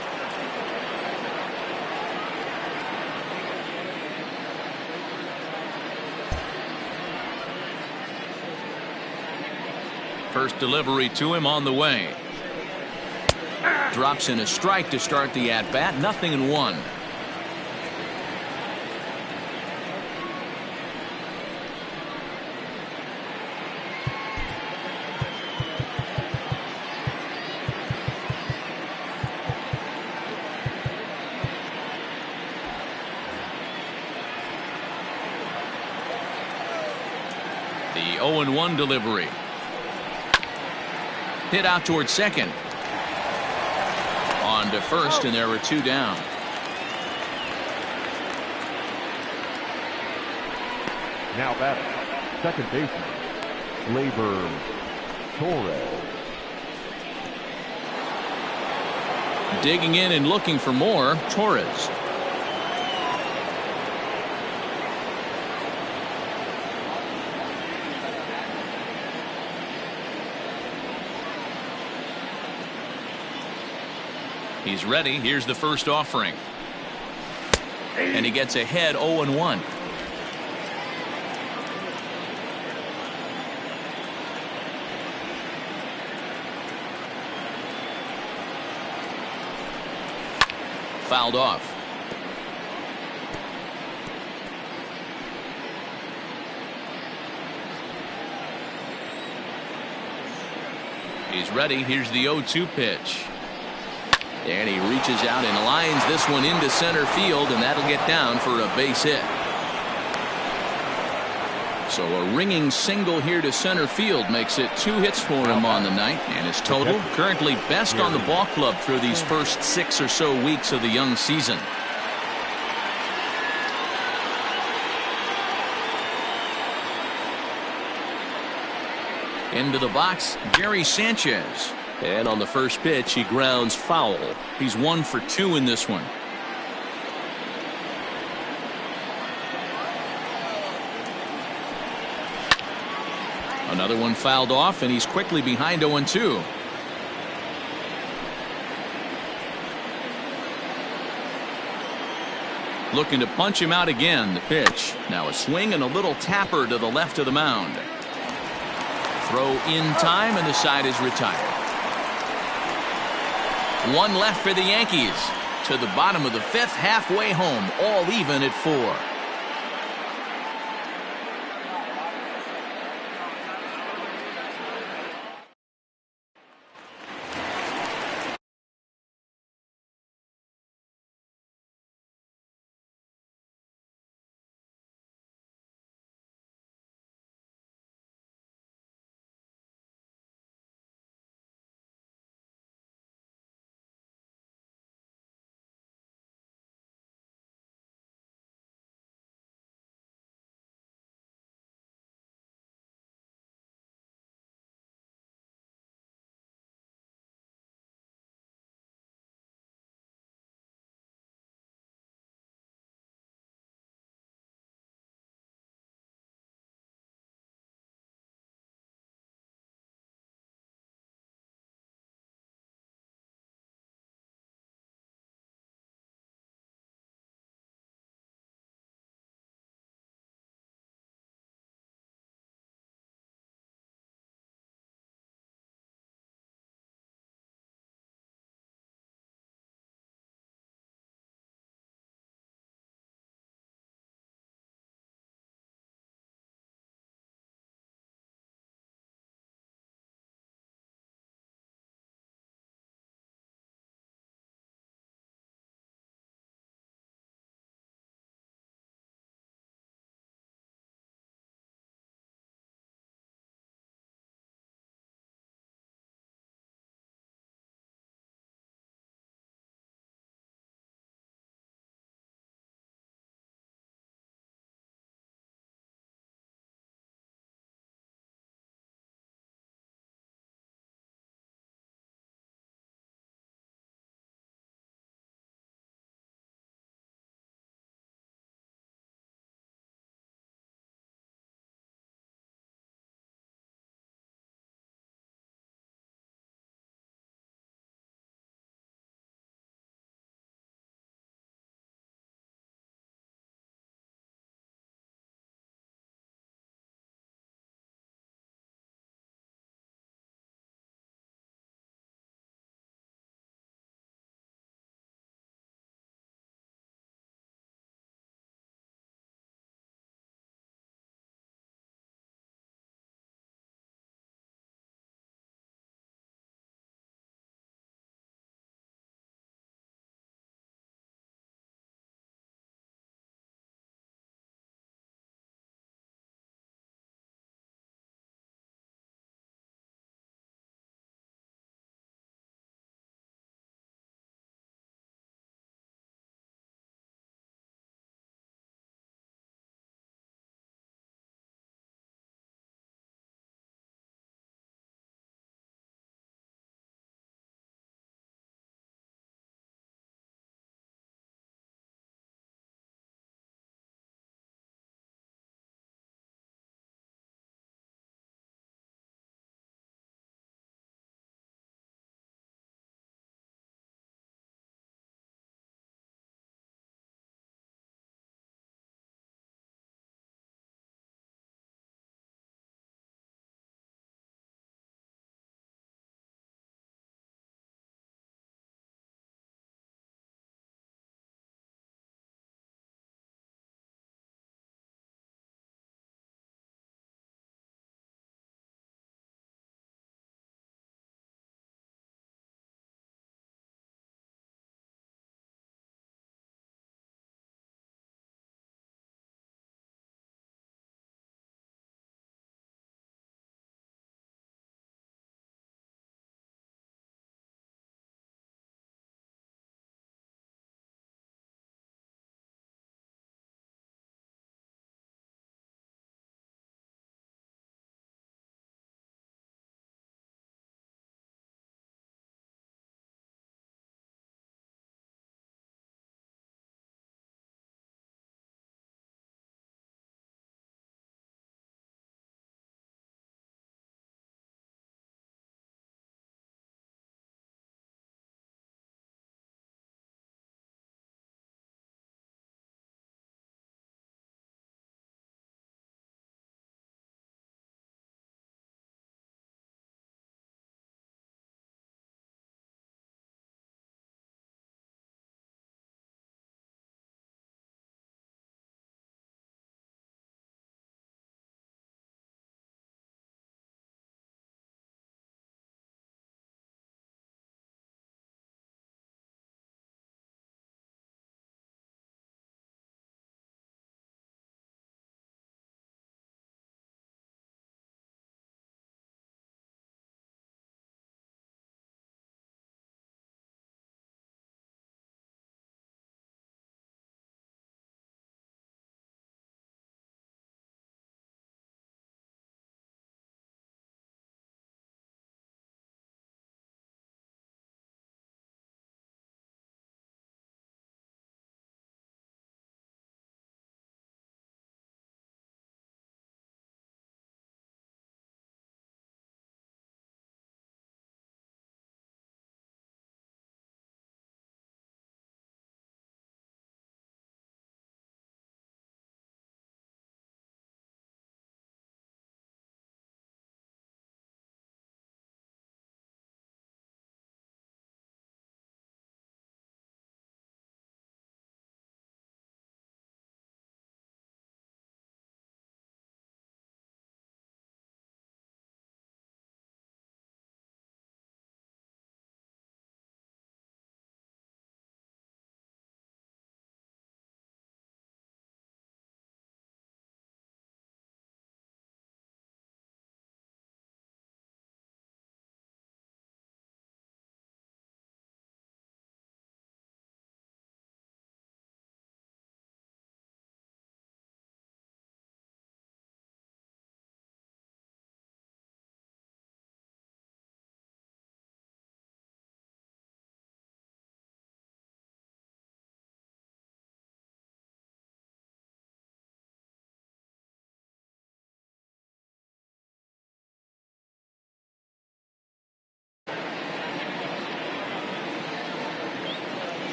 First delivery to him on the way. Drops in a strike to start the at-bat. 0-1. The 0-1 delivery. Hit out towards second. On to first, and there were 2 down. Now batting, second baseman, Labor Torres. Digging in and looking for more, Torres. He's ready. Here's the first offering. And he gets ahead 0-1. Fouled off. He's ready. Here's the 0-2 pitch. And he reaches out and lines this one into center field, and that'll get down for a base hit. So a ringing single here to center field makes it 2 hits for him on the night, and his total currently best on the ball club through these first 6 or so weeks of the young season. Into the box, Gary Sanchez. And on the first pitch, he grounds foul. He's 1 for 2 in this one. Another one fouled off, and he's quickly behind 0-2. Looking to punch him out again. The pitch. Now a swing and a little tapper to the left of the mound. Throw in time, and the side is retired. 1 left for the Yankees. To the bottom of the 5th, halfway home, all even at 4.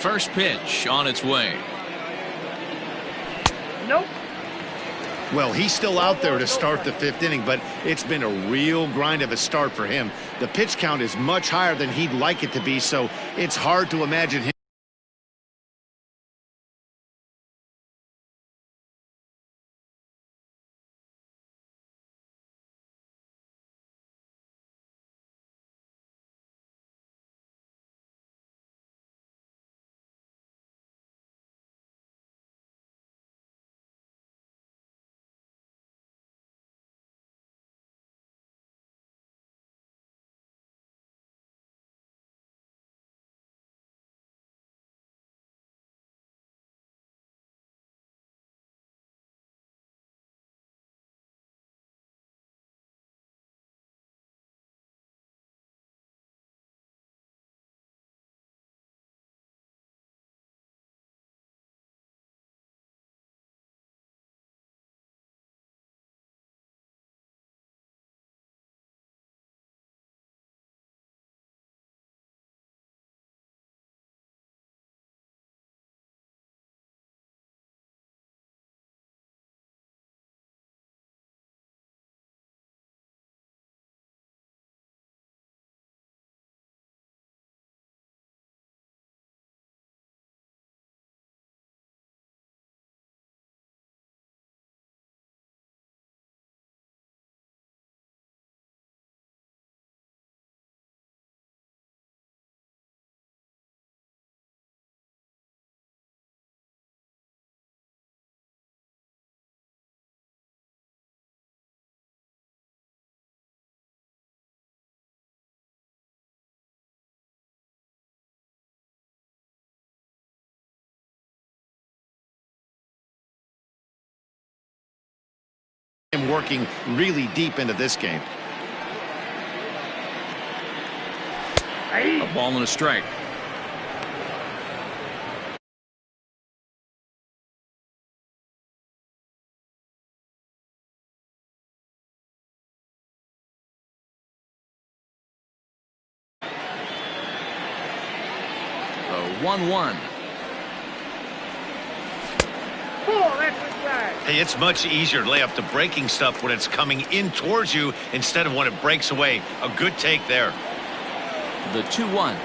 First pitch on its way. Nope. Well, he's still out there to start the 5th inning, but it's been a real grind of a start for him. The pitch count is much higher than he'd like it to be, so it's hard to imagine him. Working really deep into this game. A ball and a strike. A 1-1. Oh, that's a flag. Hey, it's much easier to lay up the breaking stuff when it's coming in towards you instead of when it breaks away. A good take there. The 2-1.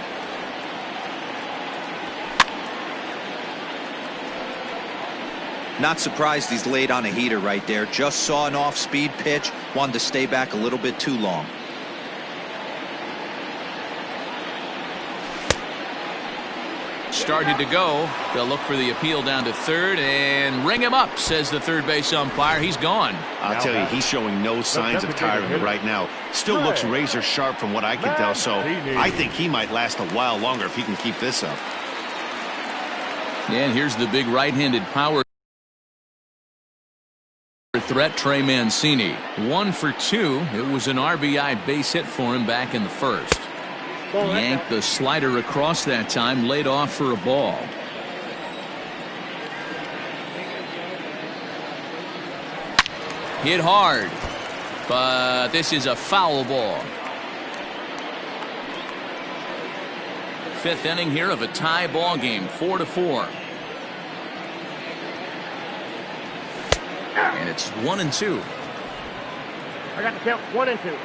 Not surprised he's laid on a heater right there. Just saw an off-speed pitch. Wanted to stay back a little bit too long. Started to go. They'll look for the appeal down to third and ring him up, says the third base umpire. He's gone. I'll tell you, he's showing no signs of tiring right now. Still looks razor sharp from what I can tell, so I think he might last a while longer if he can keep this up. And here's the big right-handed power threat, Trey Mancini. 1 for 2. It was an RBI base hit for him back in the first. Yanked the slider across that time, laid off for a ball. Hit hard, but this is a foul ball. 5th inning here of a tie ball game, 4-4. And it's 1-2. I got to count 1 and 2.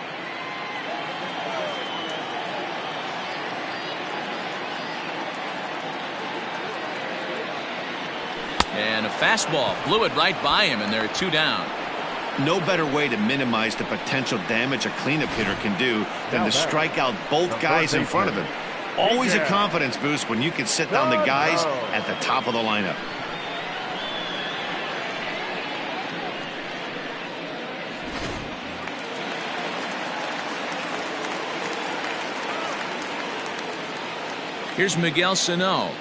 And a fastball blew it right by him, and they're 2 down. No better way to minimize the potential damage a cleanup hitter can do than to strike out both guys in front of him. Always a confidence boost when you can sit down the guys at the top of the lineup. Here's Miguel Sano.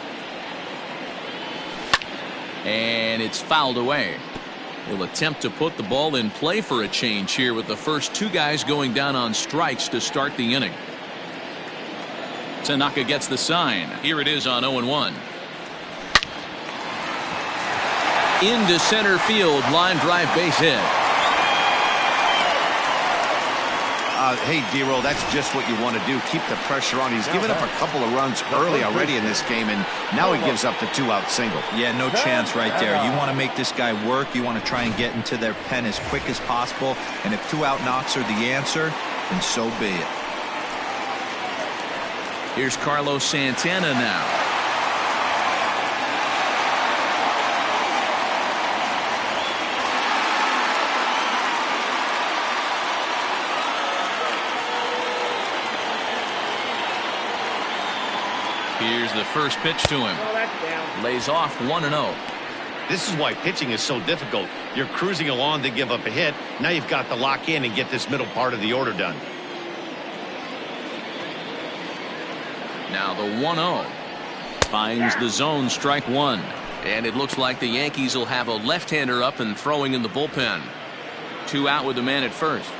And it's fouled away. He'll attempt to put the ball in play for a change here with the first 2 guys going down on strikes to start the inning. Tanaka gets the sign. Here it is on 0-1. Into center field, line drive base hit. Hey, D-Roll, that's just what you want to do. Keep the pressure on. He's given up a couple of runs early already in this game, and now he gives up the 2-out single. Yeah, no chance right there. You want to make this guy work. You want to try and get into their pen as quick as possible. And if 2-out knocks are the answer, then so be it. Here's Carlos Santana now. Here's the first pitch to him. Oh, that's down. Lays off 1-0. This is why pitching is so difficult. You're cruising along to give up a hit. Now you've got to lock in and get this middle part of the order done. Now the 1-0. Finds the zone, strike one. And it looks like the Yankees will have a left-hander up and throwing in the bullpen. 2 out with the man at first.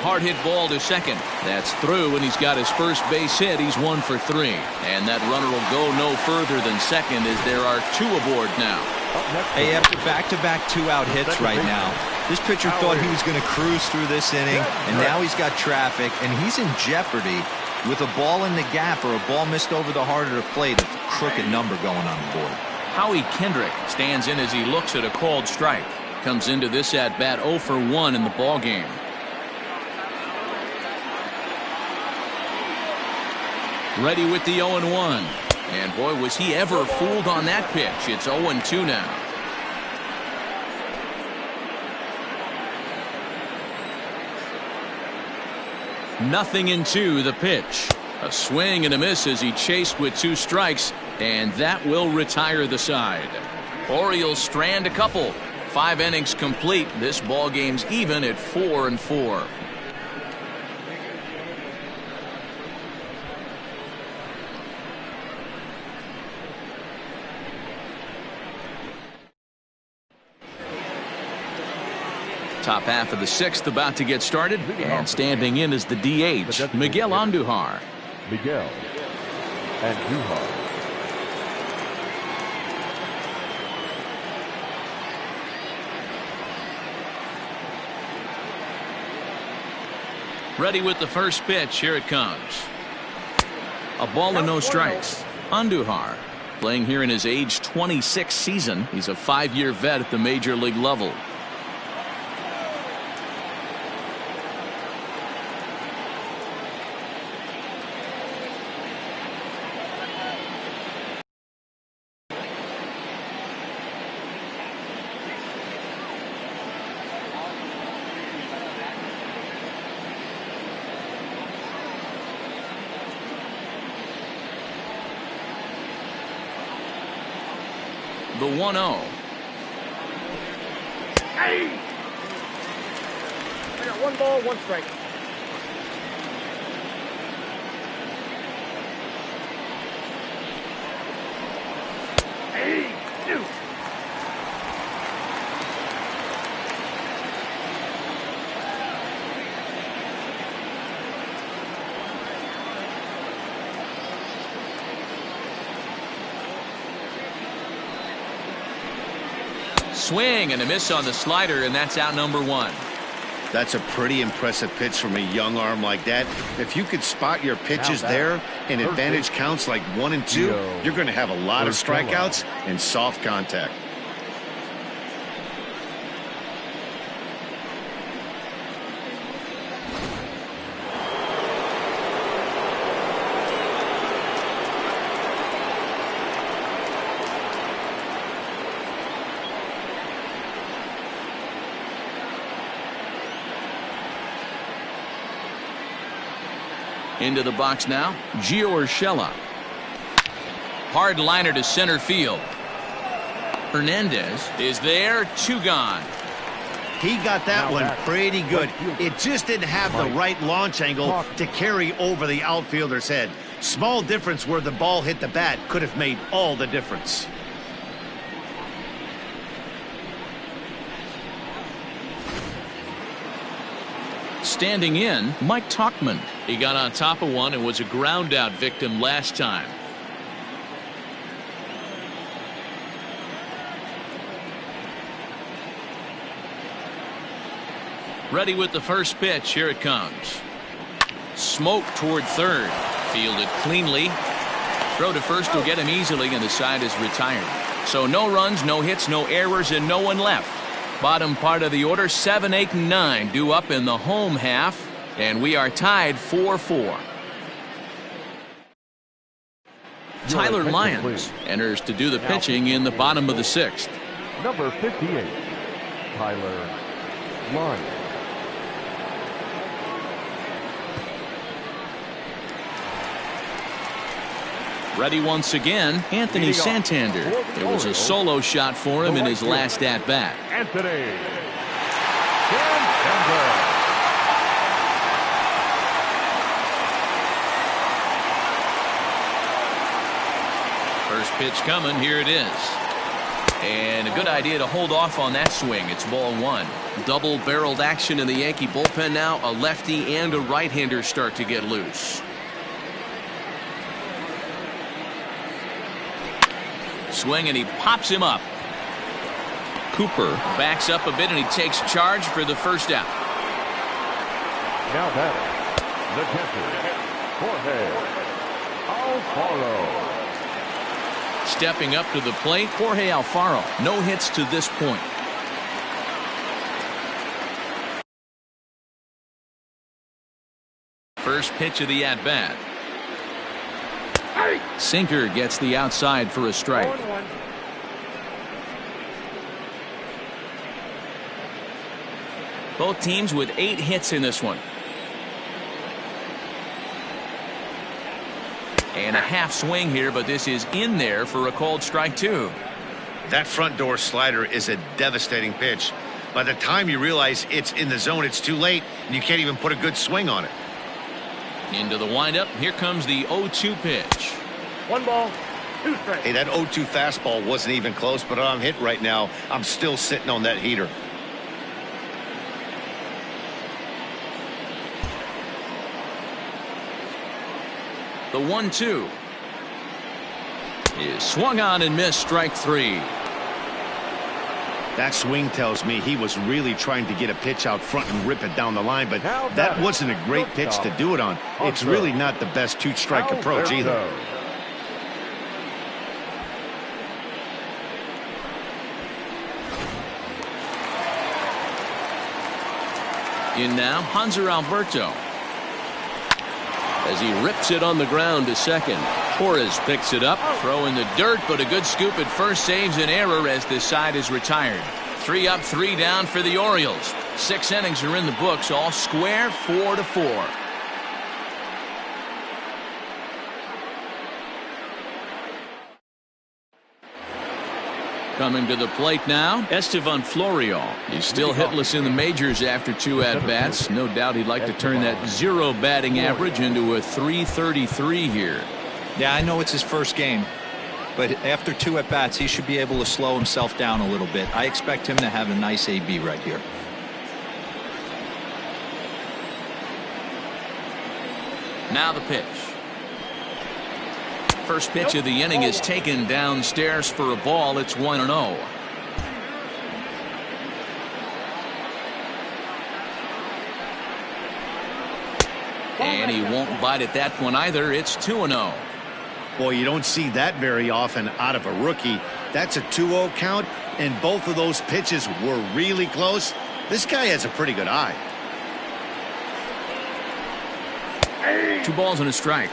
Hard hit ball to second. That's through, and he's got his first base hit. He's 1 for 3. And that runner will go no further than second as there are 2 aboard now. Hey, after back-to-back 2-out hits right now, this pitcher thought he was going to cruise through this inning, and now he's got traffic, and he's in jeopardy with a ball in the gap or a ball missed over the heart of the plate. A crooked number going on the board. Howie Kendrick stands in as he looks at a called strike. Comes into this at-bat 0 for 1 in the ball game. Ready with the 0-1. And boy, was he ever fooled on that pitch. It's 0-2 now. Nothing in 2, the pitch. A swing and a miss as he chased with 2 strikes, and that will retire the side. Orioles strand a couple. 5 innings complete. This ball game's even at 4-4. Top half of the 6th about to get started, and standing in is the DH, Miguel Andujar. Miguel Andujar. Ready with the first pitch. Here it comes. A ball and no strikes. Andujar playing here in his age 26 season. He's a 5-year vet at the major league level. The 1-0. Hey! I got 1 ball, 1 strike. Hey! Dude! Swing and a miss on the slider, and that's out number 1. That's a pretty impressive pitch from a young arm like that. If you could spot your pitches there and advantage counts like 1 and 2, you're going to have a lot of strikeouts and soft contact. Into the box now, Gio Urshela. Hard liner to center field. Hernandez is there, 2 gone. He got that one pretty good. It just didn't have the right launch angle to carry over the outfielder's head. Small difference where the ball hit the bat could have made all the difference. Standing in, Mike Tauchman. He got on top of one and was a ground out victim last time. Ready with the first pitch. Here it comes. Smoke toward third. Fielded cleanly. Throw to first will get him easily, and the side is retired. So no runs, no hits, no errors, and no one left. Bottom part of the order, 7, 8, and 9 due up in the home half, and we are tied 4-4. Tyler Lyons enters to do the pitching in the bottom of the 6th. Number 58, Tyler Lyons. Ready once again, Anthony Santander. It was a solo shot for him in his last at-bat. Anthony Santander. First pitch coming. Here it is. And a good idea to hold off on that swing. It's ball 1. Double-barreled action in the Yankee bullpen now. A lefty and a right-hander start to get loose. Swing, and he pops him up. Cooper backs up a bit, and he takes charge for the first out. Now batting, the catcher, Jorge Alfaro. Stepping up to the plate, Jorge Alfaro. No hits to this point. First pitch of the at-bat. Sinker gets the outside for a strike. Both teams with 8 hits in this one. And a half swing here, but this is in there for a called strike 2. That front door slider is a devastating pitch. By the time you realize it's in the zone, it's too late, and you can't even put a good swing on it. Into the windup. Here comes the 0-2 pitch. 1 ball, 2 strikes. Hey, that 0-2 fastball wasn't even close, but I'm hit right now. I'm still sitting on that heater. The 1-2 is swung on and missed. Strike 3. That swing tells me he was really trying to get a pitch out front and rip it down the line, but that wasn't a great pitch to do it on. It's really not the best 2-strike approach either. In now, Hanser Alberto. As he rips it on the ground to second. Torres picks it up, throw in the dirt, but a good scoop at first saves an error as this side is retired. 3 up, 3 down for the Orioles. 6 innings are in the books, all square, 4-4. Coming to the plate now, Estevan Florial. He's still hitless in the majors after 2 at-bats. No doubt he'd like to turn that 0 batting average into a .333 here. Yeah, I know it's his first game, but after 2 at-bats, he should be able to slow himself down a little bit. I expect him to have a nice AB right here. Now the pitch. First pitch of the inning is taken downstairs for a ball. It's 1-0. And he won't bite at that one either. It's 2-0. Boy, you don't see that very often out of a rookie. That's a 2-0 count, and both of those pitches were really close. This guy has a pretty good eye. 2 balls and a strike.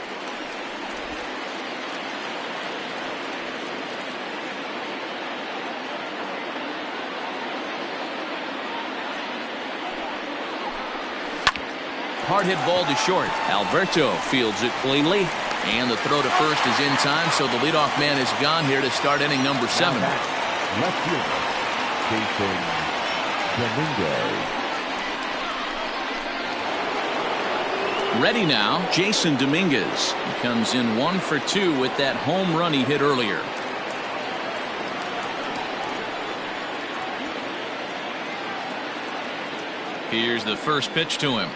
Hard hit ball to short. Alberto fields it cleanly, and the throw to first is in time, so the leadoff man is gone here to start inning number 7. Left fielder, Jason Dominguez. Ready now, Jason Dominguez. He comes in 1 for 2 with that home run he hit earlier. Here's the first pitch to him.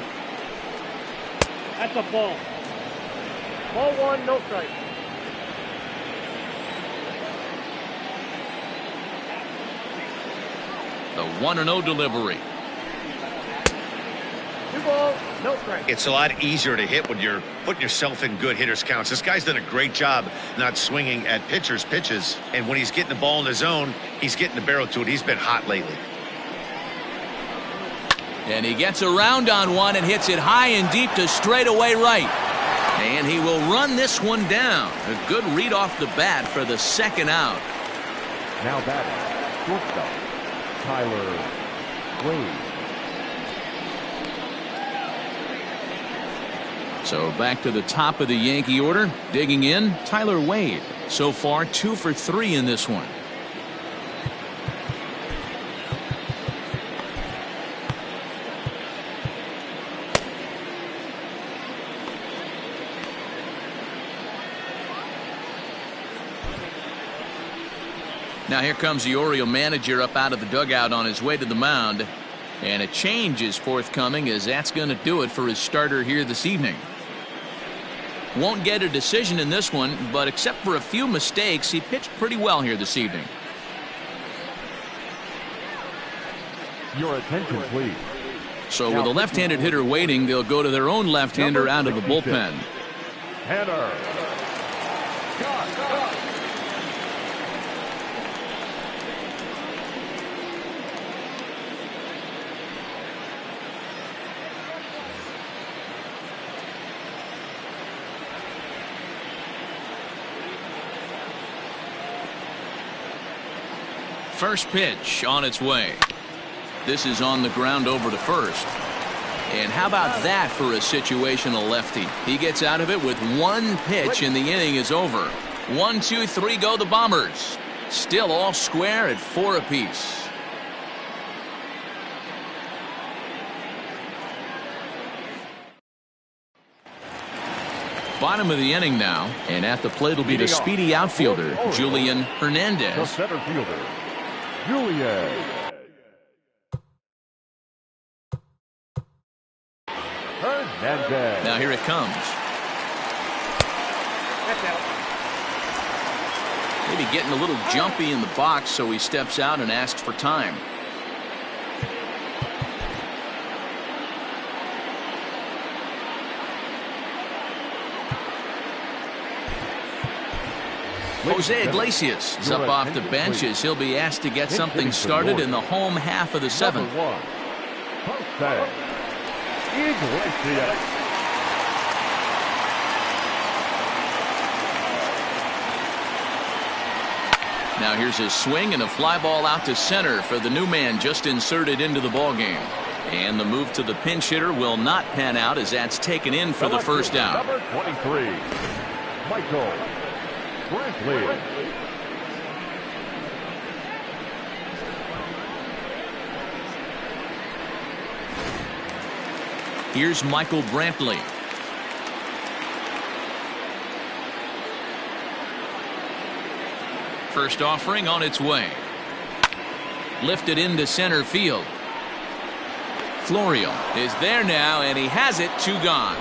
That's a ball. Ball 1, no strike. The 1-0 delivery. 2 balls, no strikes. It's a lot easier to hit when you're putting yourself in good hitters counts. This guy's done a great job not swinging at pitchers' pitches. And when he's getting the ball in the zone, he's getting the barrel to it. He's been hot lately. And he gets around on one and hits it high and deep to straightaway right. And he will run this one down. A good read off the bat for the second out. Now batting, shortstop, Tyler Wade. So back to the top of the Yankee order. Digging in, Tyler Wade. So far 2 for 3 in this one. Now here comes the Oriole manager up out of the dugout on his way to the mound. And a change is forthcoming, as that's going to do it for his starter here this evening. Won't get a decision in this one, but except for a few mistakes, he pitched pretty well here this evening. Your attention, please. So with a left-handed hitter waiting, they'll go to their own left-hander out of the bullpen. Tanner. First pitch on its way. This is on the ground over to first. And how about that for a situational lefty? He gets out of it with one pitch and the inning is over. 1, 2, 3 go the Bombers. Still all square at 4 apiece. Bottom of the inning now, and at the plate will be the speedy outfielder, Julian Hernandez. The center fielder, Julian Hernandez. Now here it comes. That's out. Maybe getting a little jumpy in the box, so he steps out and asks for time. Jose Iglesias is up off the bench as he'll be asked to get something started in the home half of the 7th. Jose Iglesias. Now here's a swing and a fly ball out to center for the new man just inserted into the ballgame. And the move to the pinch hitter will not pan out as that's taken in for the first out. Number 23, Michael Brantley. Here's Michael Brantley. First offering on its way. Lifted into center field. Florio is there now, and he has it. 2 gone.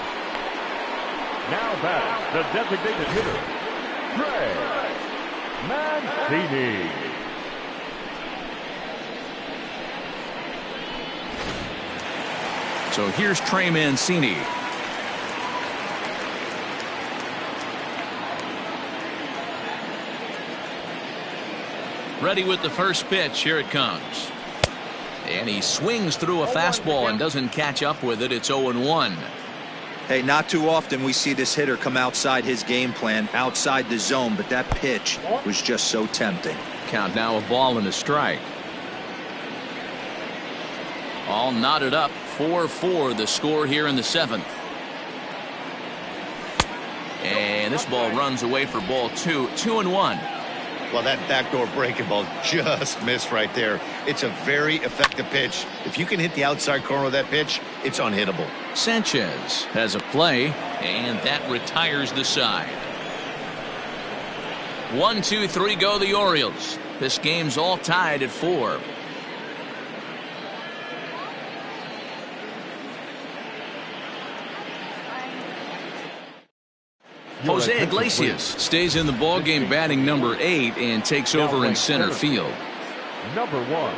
Now back the designated hitter, Trey Mancini. So here's Trey Mancini. Ready with the first pitch. Here it comes. And he swings through a fastball and doesn't catch up with it. It's 0-1. Hey, not too often we see this hitter come outside his game plan, outside the zone, but that pitch was just so tempting. Count now, a ball and a strike. All knotted up. 4-4 the score here in the 7th. And this ball runs away for ball 2. 2-1. Well, that backdoor breaking ball just missed right there. It's a very effective pitch. If you can hit the outside corner of that pitch, it's unhittable. Sanchez has a play, and that retires the side. 1, 2, 3 go the Orioles. This game's all tied at 4. Jose Iglesias stays in the ballgame, batting number 8, and takes over in center field. Number 1,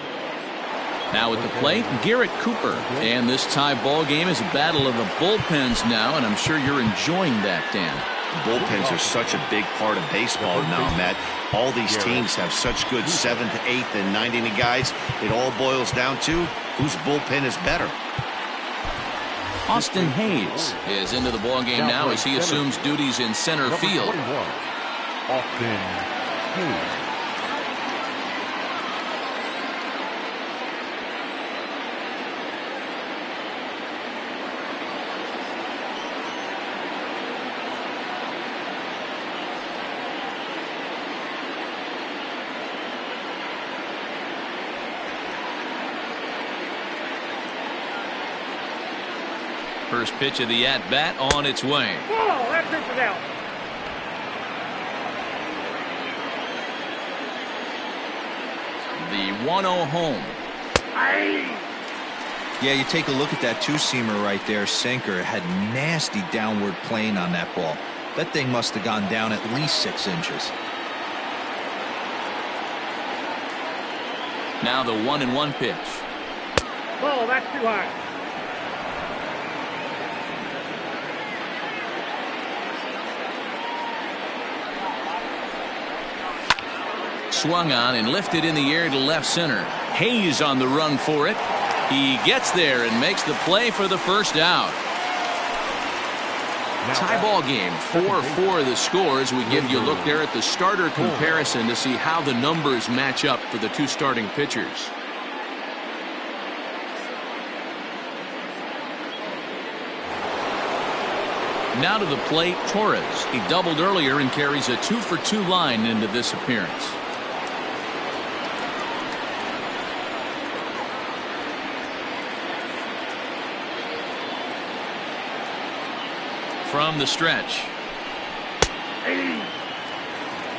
Now at the plate, Garrett Cooper. And this tie ball game is a battle of the bullpens now, and I'm sure you're enjoying that, Dan. Bullpens are such a big part of baseball now, Matt. All these teams have such good 7th, 8th, and 9th inning guys. It all boils down to whose bullpen is better. Austin Hayes is into the ball game now as he assumes duties in center field. Austin Hayes. First pitch of the at-bat on its way. Whoa, that pitch is out. The 1-0 home. Yeah, you take a look at that two-seamer right there, sinker. It had nasty downward plane on that ball. That thing must have gone down at least 6 inches. Now the 1-1 pitch. Whoa, that's too high. Swung on and lifted in the air to left center. Hayes on the run for it. He gets there and makes the play for the first out. Tie ball game, 4-4 the score as we give you a look there at the starter comparison to see how the numbers match up for the two starting pitchers. Now to the plate, Torres. He doubled earlier and carries a 2-for-2 line into this appearance. From the stretch.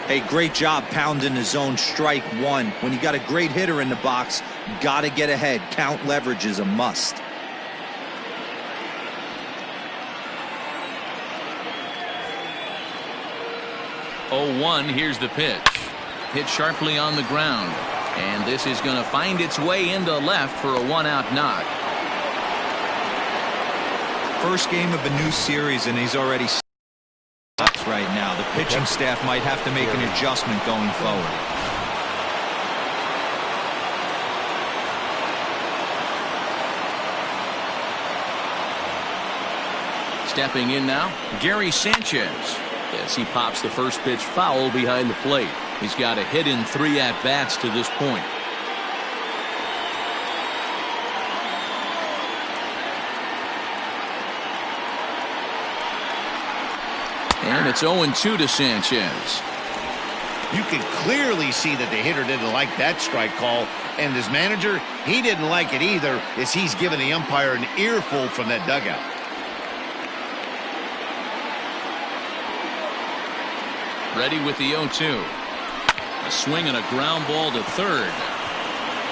Hey, great job pounding the zone strike one. When you got a great hitter in the box, got to get ahead. Count leverage is a must. Oh, 1, here's the pitch. Hit sharply on the ground. And this is going to find its way into left for a 1-out knock. First game of a new series, and he's already stops right now. The pitching staff might have to make an adjustment going forward. Stepping in now, Gary Sanchez. As he pops the first pitch foul behind the plate. He's got a hit in 3 at-bats to this point. And it's 0-2 to Sanchez. You can clearly see that the hitter didn't like that strike call, and his manager, he didn't like it either, as he's giving the umpire an earful from that dugout. Ready with the 0-2. A swing and a ground ball to third.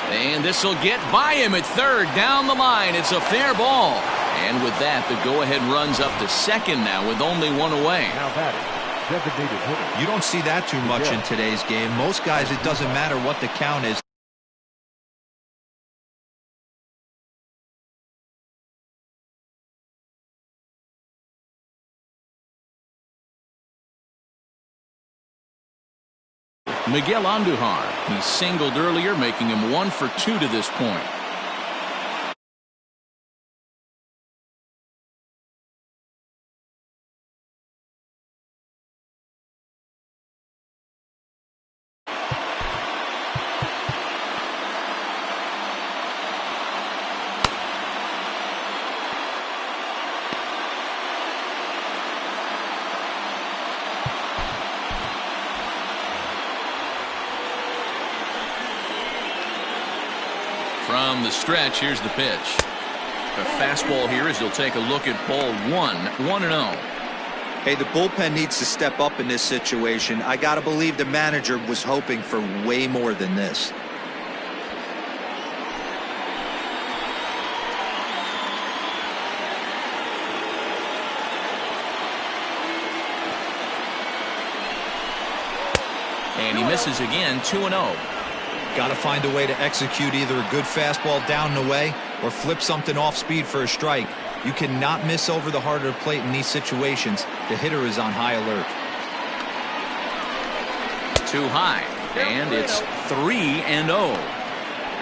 And this will get by him at third down the line. It's a fair ball. And with that, the go-ahead runs up to second now with only 1 away. Now batting, designated hitter. You don't see that too much in today's game. Most guys, it doesn't matter what the count is. Miguel Andujar. He singled earlier, making him 1 for 2 to this point. From the stretch, here's the pitch. A fastball here as he'll take a look at ball 1, 1-0. Hey, the bullpen needs to step up in this situation. I got to believe the manager was hoping for way more than this. And he misses again, 2-0. Got to find a way to execute either a good fastball down and away or flip something off speed for a strike. You cannot miss over the heart of the plate in these situations. The hitter is on high alert. Too high, and it's 3-0.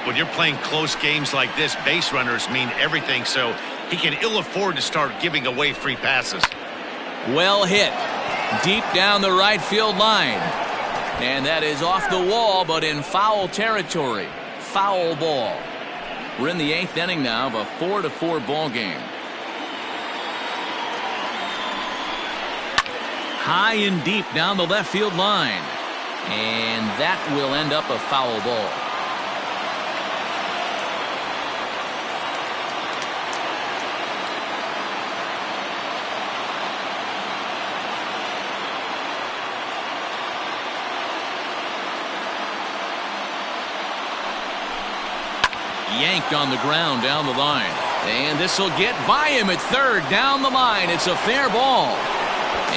When you're playing close games like this, base runners mean everything, so he can ill afford to start giving away free passes. Well hit. Deep down the right field line. And that is off the wall, but in foul territory. Foul ball. We're in the 8th inning now of a 4-4 ball game. High and deep down the left field line. And that will end up a foul ball. Yanked on the ground down the line. And this will get by him at third down the line. It's a fair ball.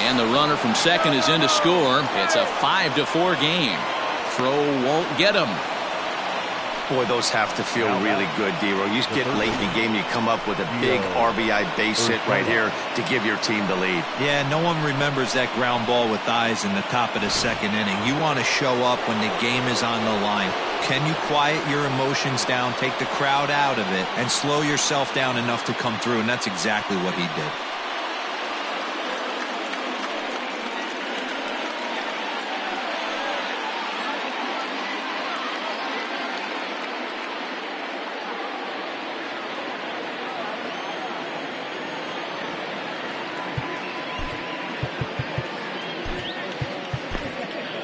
And the runner from second is in to score. It's a 5-4 game. Throw won't get him. Boy, those have to feel really good, D-Row. You get late in the game, you come up with a big RBI base hit right here to give your team the lead. Yeah, no one remembers that ground ball with eyes in the top of the second inning. You want to show up when the game is on the line. Can you quiet your emotions down, take the crowd out of it, and slow yourself down enough to come through? And that's exactly what he did.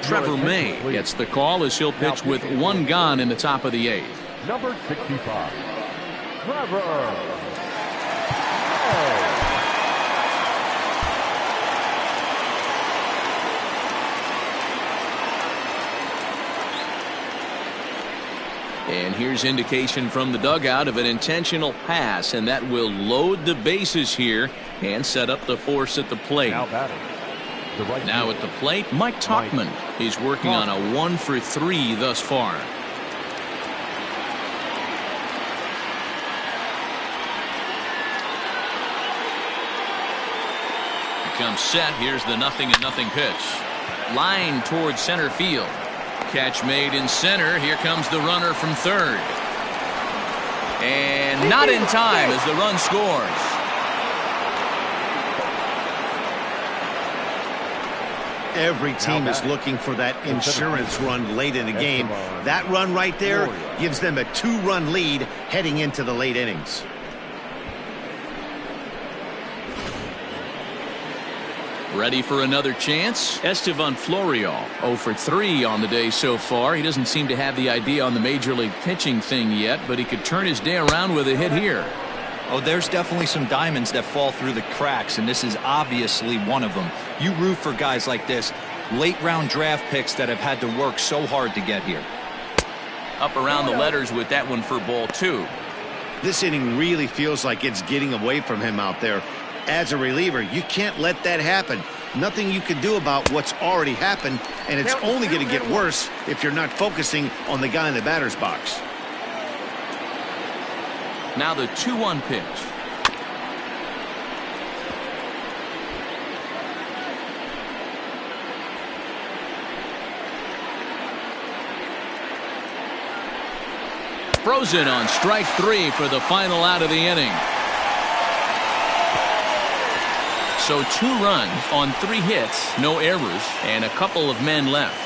Trevor May gets the call as he'll pitch with one gone in the top of the 8th. Number 65, Trevor May. And here's indication from the dugout of an intentional pass, and that will load the bases here and set up the force at the plate. Now at the plate, Mike Tauchman. He's working on a 1-for-3 thus far. He comes set. Here's the 0-0 pitch. Line towards center field. Catch made in center. Here comes the runner from third. And not in time as the run scores. Every team is looking for that insurance run late in the game. That run right there gives them a 2-run lead heading into the late innings. Ready for another chance? Estevan Florial 0-for-3 on the day so far. He doesn't seem to have the idea on the major league pitching thing yet, but he could turn his day around with a hit here. Oh, there's definitely some diamonds that fall through the cracks, and this is obviously one of them. You root for guys like this, late round draft picks that have had to work so hard to get here. Up around the letters with that one for ball 2. This inning really feels like it's getting away from him out there. As a reliever, you can't let that happen. Nothing you can do about what's already happened, and it's only going to get worse if you're not focusing on the guy in the batter's box. Now the 2-1 pitch. Frozen on strike 3 for the final out of the inning. So 2 runs on 3 hits, no errors, and a couple of men left.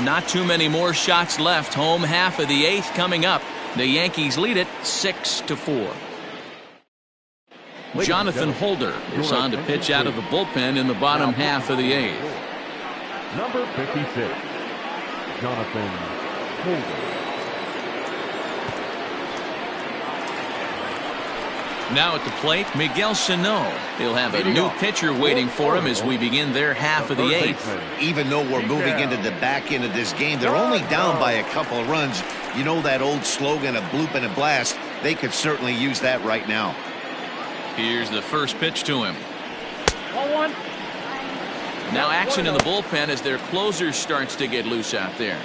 Not too many more shots left. Home half of the 8th coming up. The Yankees lead it 6-4. Jonathan Holder is on to pitch out of the bullpen in the bottom half of the 8th. Number 56, Jonathan Holder. Now at the plate, Miguel Sano. He'll have a new pitcher waiting for him as we begin their half of the 8th. Even though we're moving into the back end of this game, they're only down by a couple of runs. You know that old slogan, a bloop and a blast. They could certainly use that right now. Here's the first pitch to him. 1-1. Now action in the bullpen as their closer starts to get loose out there.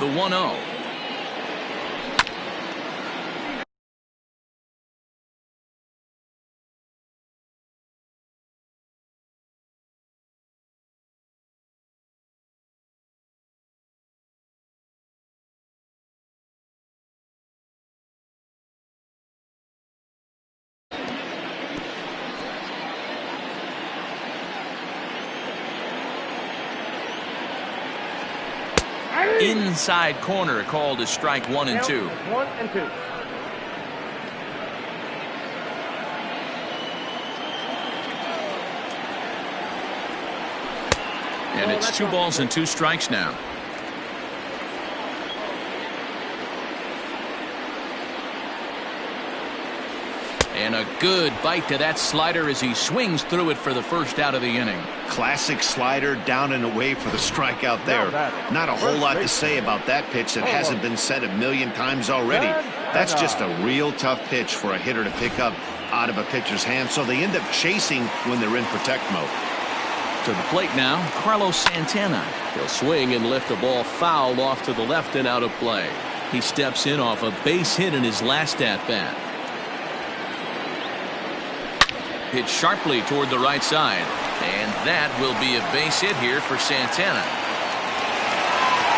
The 1-0. Inside corner called as strike 1 and 2. 1 and 2. And it's 2 balls and 2 strikes now. And a good bite to that slider as he swings through it for the first out of the inning. Classic slider, down and away for the strikeout there. Not a whole lot to say about that pitch that hasn't been said a million times already. That's just a real tough pitch for a hitter to pick up out of a pitcher's hand, so they end up chasing when they're in protect mode. To the plate now, Carlos Santana. He'll swing and lift the ball foul off to the left and out of play. He steps in off a base hit in his last at-bat. Hit sharply toward the right side, and that will be a base hit here for Santana.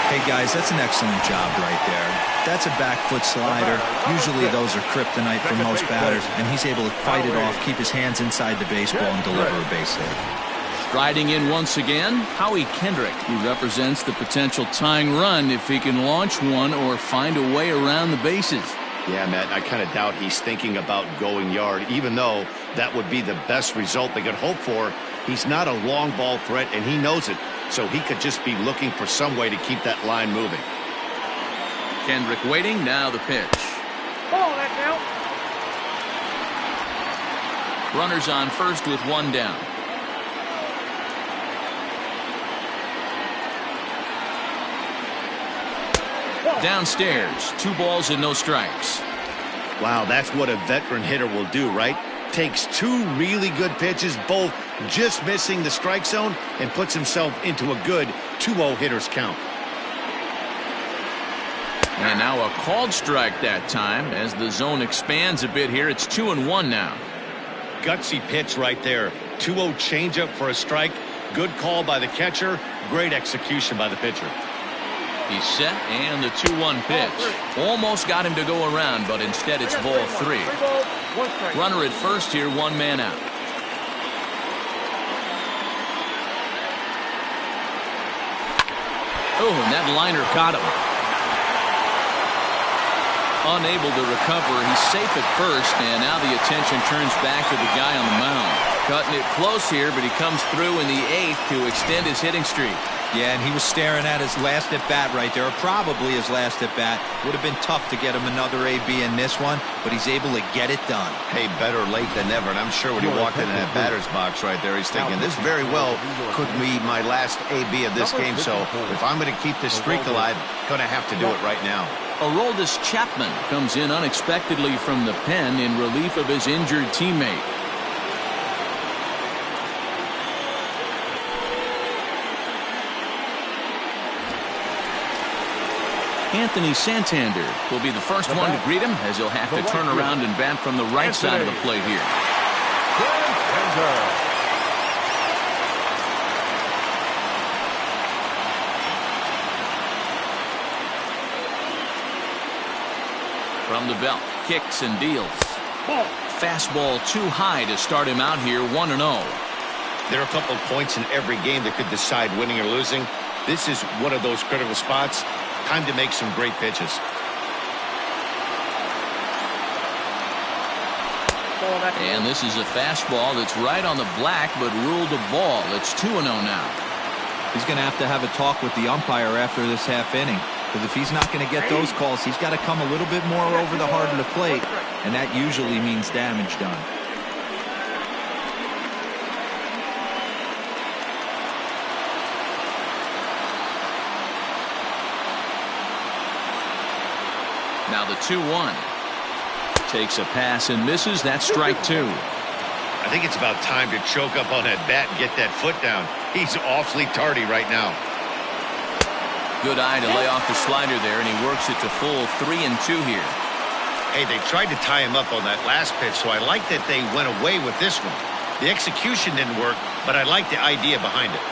Hey guys, that's an excellent job right there. That's a back foot slider. Usually those are kryptonite for most batters, and he's able to fight it off, keep his hands inside the baseball, and deliver a base hit. Striding in once again, Howie Kendrick. He represents the potential tying run if he can launch one or find a way around the bases. Yeah, Matt, I kind of doubt he's thinking about going yard, even though that would be the best result they could hope for. He's not a long ball threat, and he knows it, so he could just be looking for some way to keep that line moving. Kendrick waiting, now the pitch. Ball, that's out. Runners on first with 1 down. Downstairs, 2 balls and no strikes. Wow, that's what a veteran hitter will do, right? Takes 2 really good pitches, both just missing the strike zone, and puts himself into a good 2-0 hitter's count. And now a called strike that time as the zone expands a bit here. It's 2-1 now. Gutsy pitch right there. 2-0 changeup for a strike. Good call by the catcher. Great execution by the pitcher. He's set, and the 2-1 pitch. Almost got him to go around, but instead it's ball 3. Runner at first here, 1 man out. Oh, and that liner caught him. Unable to recover. He's safe at first, and now the attention turns back to the guy on the mound. Cutting it close here, but he comes through in the 8th to extend his hitting streak. Yeah, and he was staring at his last at-bat right there, or probably his last at-bat. Would have been tough to get him another AB in this one, but he's able to get it done. Hey, better late than never, and I'm sure when he walked into that batter's box right there, he's thinking, this very well could be my last AB of this game, so if I'm going to keep this streak alive, going to have to do it right now. Aroldis Chapman comes in unexpectedly from the pen in relief of his injured teammate. Anthony Santander will be the first one to greet him as he'll have to turn around and bat from the right side of the plate here. From the belt, kicks and deals. Fastball too high to start him out here, 1-0. There are a couple of points in every game that could decide winning or losing. This is one of those critical spots. Time to make some great pitches. And this is a fastball that's right on the black, but ruled a ball. It's 2-0 now. He's going to have a talk with the umpire after this half inning. Because if he's not going to get those calls, he's got to come a little bit more over the heart of the plate, and that usually means damage done. Now the 2-1. Takes a pass and misses. That's strike 2. I think it's about time to choke up on that bat and get that foot down. He's awfully tardy right now. Good eye to lay off the slider there, and he works it to full 3-2 here. Hey, they tried to tie him up on that last pitch, so I like that they went away with this one. The execution didn't work, but I like the idea behind it.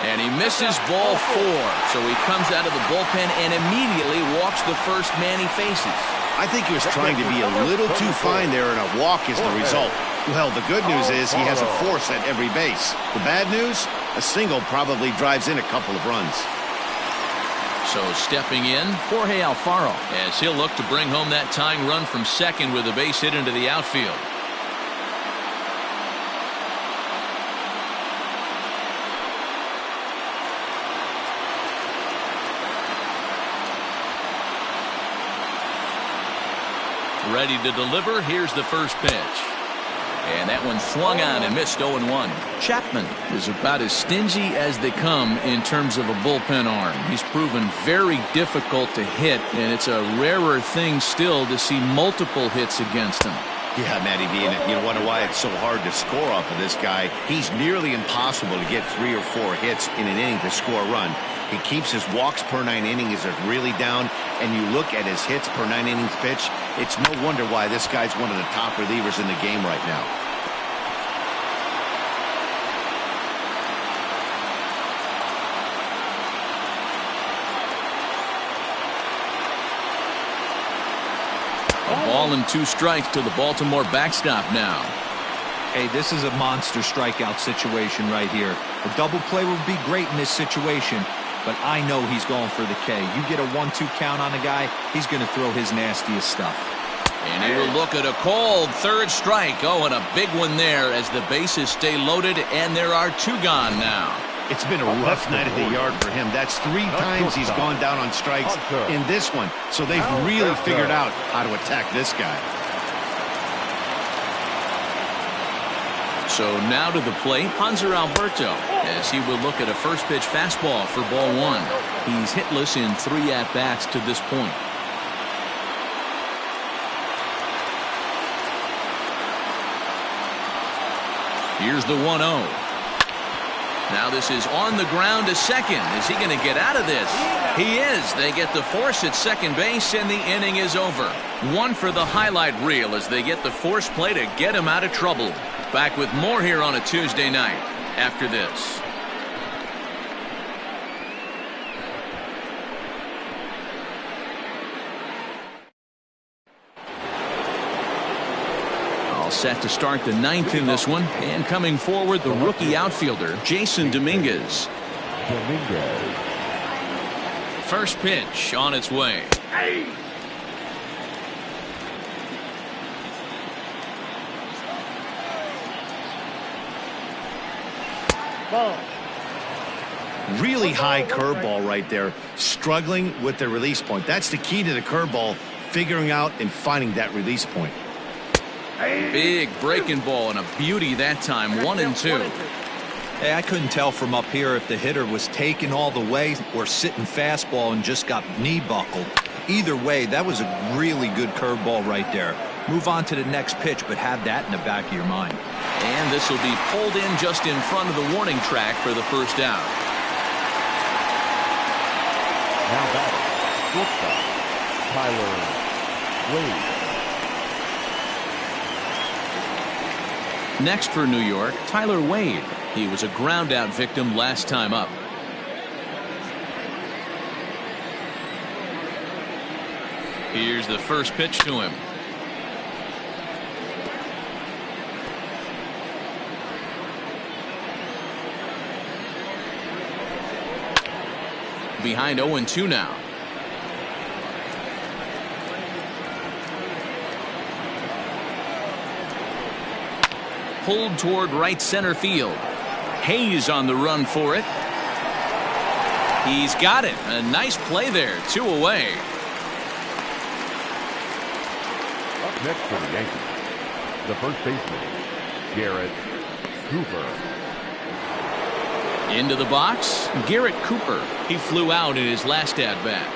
And he misses ball 4, so he comes out of the bullpen and immediately walks the first man he faces. I think he was trying to be a little too fine there, and a walk is the result. Well, the good news is he has a force at every base. The bad news? A single probably drives in a couple of runs. So stepping in, Jorge Alfaro, as he'll look to bring home that tying run from second with a base hit into the outfield. Ready to deliver. Here's the first pitch. And that one swung on and missed 0-1. Chapman is about as stingy as they come in terms of a bullpen arm. He's proven very difficult to hit, and it's a rarer thing still to see multiple hits against him. Yeah, Matty V, and you wonder why it's so hard to score off of this guy. He's nearly impossible to get 3 or 4 hits in an inning to score a run. He keeps his walks per 9 innings really down, and you look at his hits per 9 innings pitch, it's no wonder why this guy's one of the top relievers in the game right now. A ball and 2 strikes to the Baltimore backstop now. Hey, this is a monster strikeout situation right here. A double play would be great in this situation, but I know he's going for the K. You get a 1-2 count on a guy, he's going to throw his nastiest stuff. And he will look at a called 3rd strike. Oh, and a big one there as the bases stay loaded, and there are 2 gone now. It's been a rough night at the yard for him. That's 3 times he's gone down on strikes in this one. So they've really figured out how to attack this guy. So now to the plate, Hanser Alberto, as he will look at a first pitch fastball for ball 1. He's hitless in 3 at-bats to this point. Here's the 1-0. Now this is on the ground to second. Is he going to get out of this? He is. They get the force at second base, and the inning is over. 1 for the highlight reel as they get the force play to get him out of trouble. Back with more here on a Tuesday night after this. All set to start the 9th in this one, and coming forward the rookie outfielder Jason Dominguez. First pitch on its way. Ball. Really high curveball right there, struggling with the release point. That's the key to the curveball, figuring out and finding that release point. Big breaking ball and a beauty that time. 1-2. Hey, I couldn't tell from up here if the hitter was taken all the way or sitting fastball and just got knee buckled. Either way, that was a really good curveball right there. Move on to the next pitch, but have that in the back of your mind. And this will be pulled in just in front of the warning track for the first out. Now batting, shortstop, Tyler Wade. Next for New York, Tyler Wade. He was a ground-out victim last time up. Here's the first pitch to him. Behind 0-2 now. Pulled toward right center field. Hayes on the run for it. He's got it. A nice play there. 2 away. Up next for the Yankees, the first baseman, Garrett Cooper. Into the box, Garrett Cooper. He flew out in his last at-bat.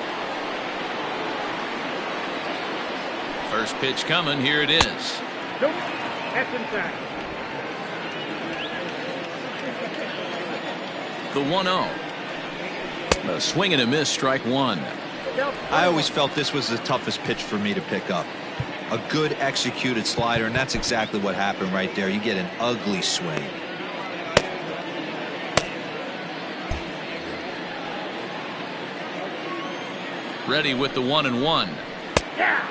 First pitch coming. Here it is. Nope. That's inside. The 1-0. A swing and a miss, strike one. I always felt this was the toughest pitch for me to pick up. A good executed slider, and that's exactly what happened right there. You get an ugly swing. Ready with the 1-1. Yeah.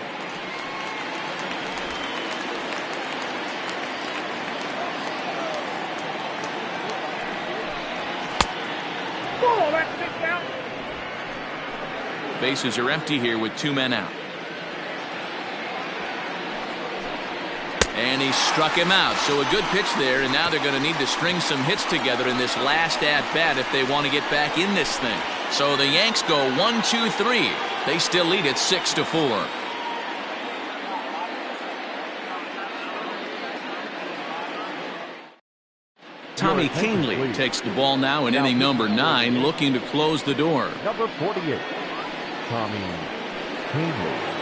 Ball, that's it out. Bases are empty here with 2 men out. And he struck him out. So a good pitch there, and now they're going to need to string some hits together in this last at-bat if they want to get back in this thing. So the Yanks go 1-2-3. They still lead it 6-4. Tommy Kahnle takes the ball now in inning number 9, looking to close the door. Number 48, Tommy Kahnle.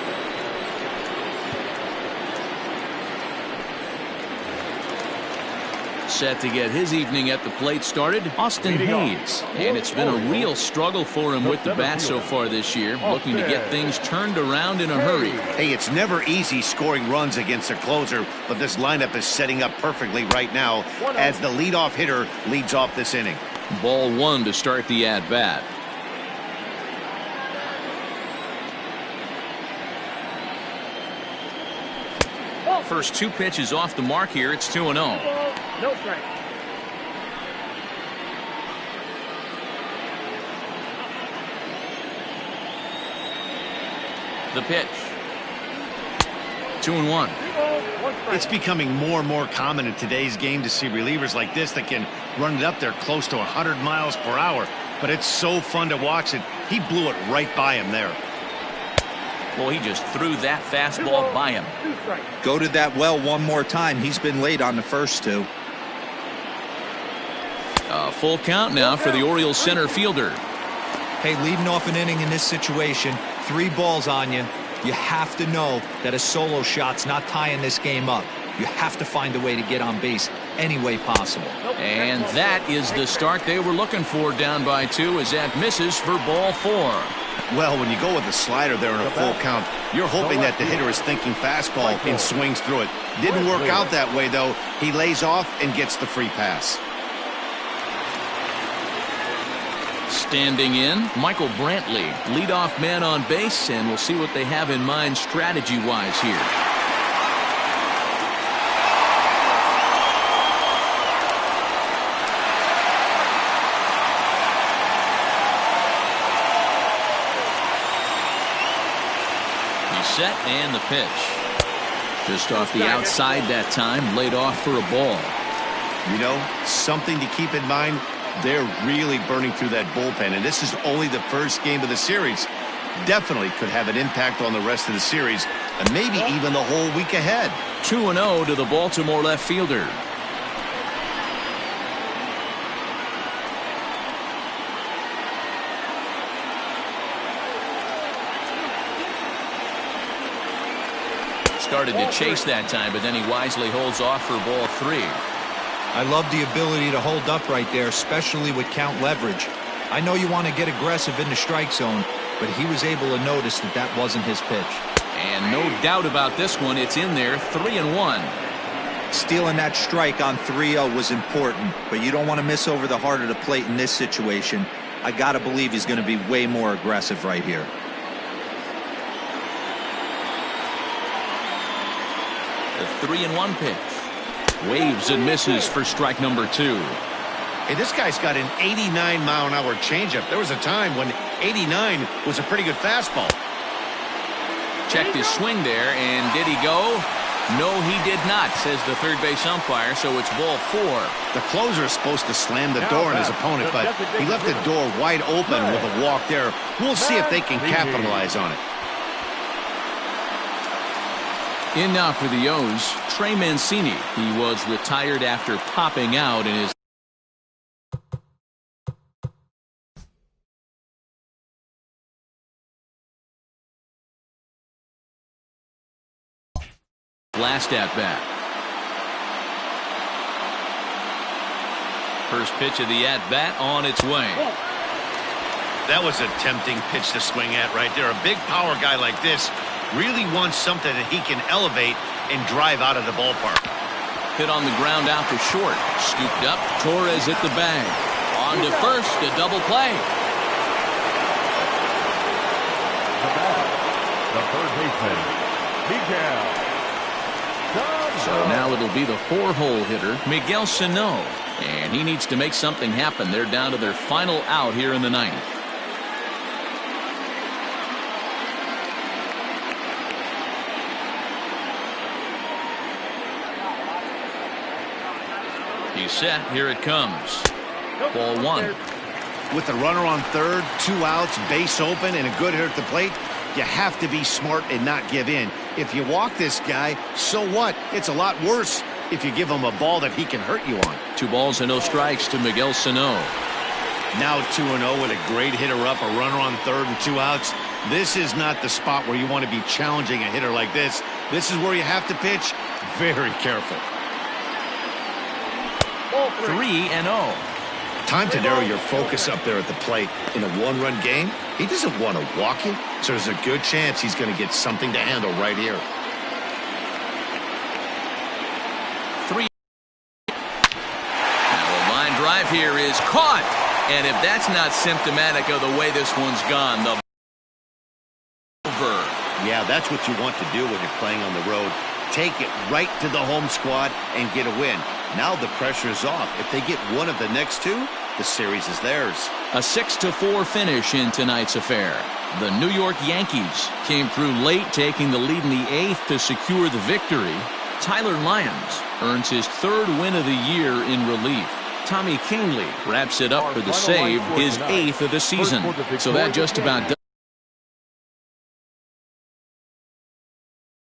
Set to get his evening at the plate started, Austin Hayes. And it's been a real struggle for him with the bat so far this year, looking to get things turned around in a hurry. Hey, it's never easy scoring runs against a closer, but this lineup is setting up perfectly right now as the leadoff hitter leads off this inning. Ball 1 to start the at-bat. First 2 pitches off the mark here. It's 2-0. No strike. The pitch. 2-1. It's becoming more and more common in today's game to see relievers like this that can run it up there close to 100 miles per hour. But it's so fun to watch it. He blew it right by him there. Well, he just threw that fastball by him. Go to that well one more time. He's been late on the first 2. A full count now for the Orioles center fielder. Hey, leading off an inning in this situation, 3 balls on you. You have to know that a solo shot's not tying this game up. You have to find a way to get on base any way possible. And that is the start they were looking for, down by 2, as that misses for ball 4. Well, when you go with the slider there in a full count, you're hoping that the hitter is thinking fastball and swings through it. Didn't work out that way, though. He lays off and gets the free pass. Standing in, Michael Brantley, leadoff man on base, and we'll see what they have in mind strategy-wise here. Set and the pitch. Just off the outside that time, laid off for a ball. You know, something to keep in mind, they're really burning through that bullpen, and this is only the first game of the series. Definitely could have an impact on the rest of the series, and maybe even the whole week ahead. 2-0 to the Baltimore left fielder. Started to chase that time, but then he wisely holds off for ball 3. I love the ability to hold up right there, especially with count leverage. I know you want to get aggressive in the strike zone, but he was able to notice that that wasn't his pitch. And no doubt about this one, it's in there, 3-1. Stealing that strike on 3-0 was important, but you don't want to miss over the heart of the plate in this situation. I got to believe he's going to be way more aggressive right here. The 3-1 pitch. Waves and misses for strike number 2. Hey, this guy's got an 89-mile-an-hour changeup. There was a time when 89 was a pretty good fastball. Checked his swing there, and did he go? No, he did not, says the third base umpire, so it's ball 4. The closer is supposed to slam the door on his opponent, but he left the door wide open with a walk there. We'll see if they can capitalize on it. In now for the O's, Trey Mancini. He was retired after popping out in his last at bat. First pitch of the at bat on its way. That was a tempting pitch to swing at right there. A big power guy like this really wants something that he can elevate and drive out of the ballpark. Hit on the ground out to short. Scooped up. Torres hit the bag. On to first. A double play. The batter, the third baseman, Miguel. So now it'll be the 4-hole hitter, Miguel Sano. And he needs to make something happen. They're down to their final out here in the ninth. He's set. Here it comes. Ball one. With the runner on third, 2 outs, base open, and a good hitter at the plate, you have to be smart and not give in. If you walk this guy, so what? It's a lot worse if you give him a ball that he can hurt you on. 2 balls and no strikes to Miguel Sano. Now 2-0 with a great hitter up, a runner on third and 2 outs. This is not the spot where you want to be challenging a hitter like this. This is where you have to pitch very careful. 3-0. Time to narrow your focus up there at the plate. In a 1-run game, he doesn't want to walk you, so there's a good chance he's going to get something to handle right here. 3. Now a line drive here is caught. And if that's not symptomatic of the way this one's gone, the over. Yeah, that's what you want to do when you're playing on the road. Take it right to the home squad and get a win. Now the pressure is off. If they get one of the next 2, the series is theirs. A 6-4 finish in tonight's affair. The New York Yankees came through late, taking the lead in the 8th to secure the victory. Tyler Lyons earns his 3rd win of the year in relief. Tommy Canely wraps it up for the save, his 8th of the season. So that just about does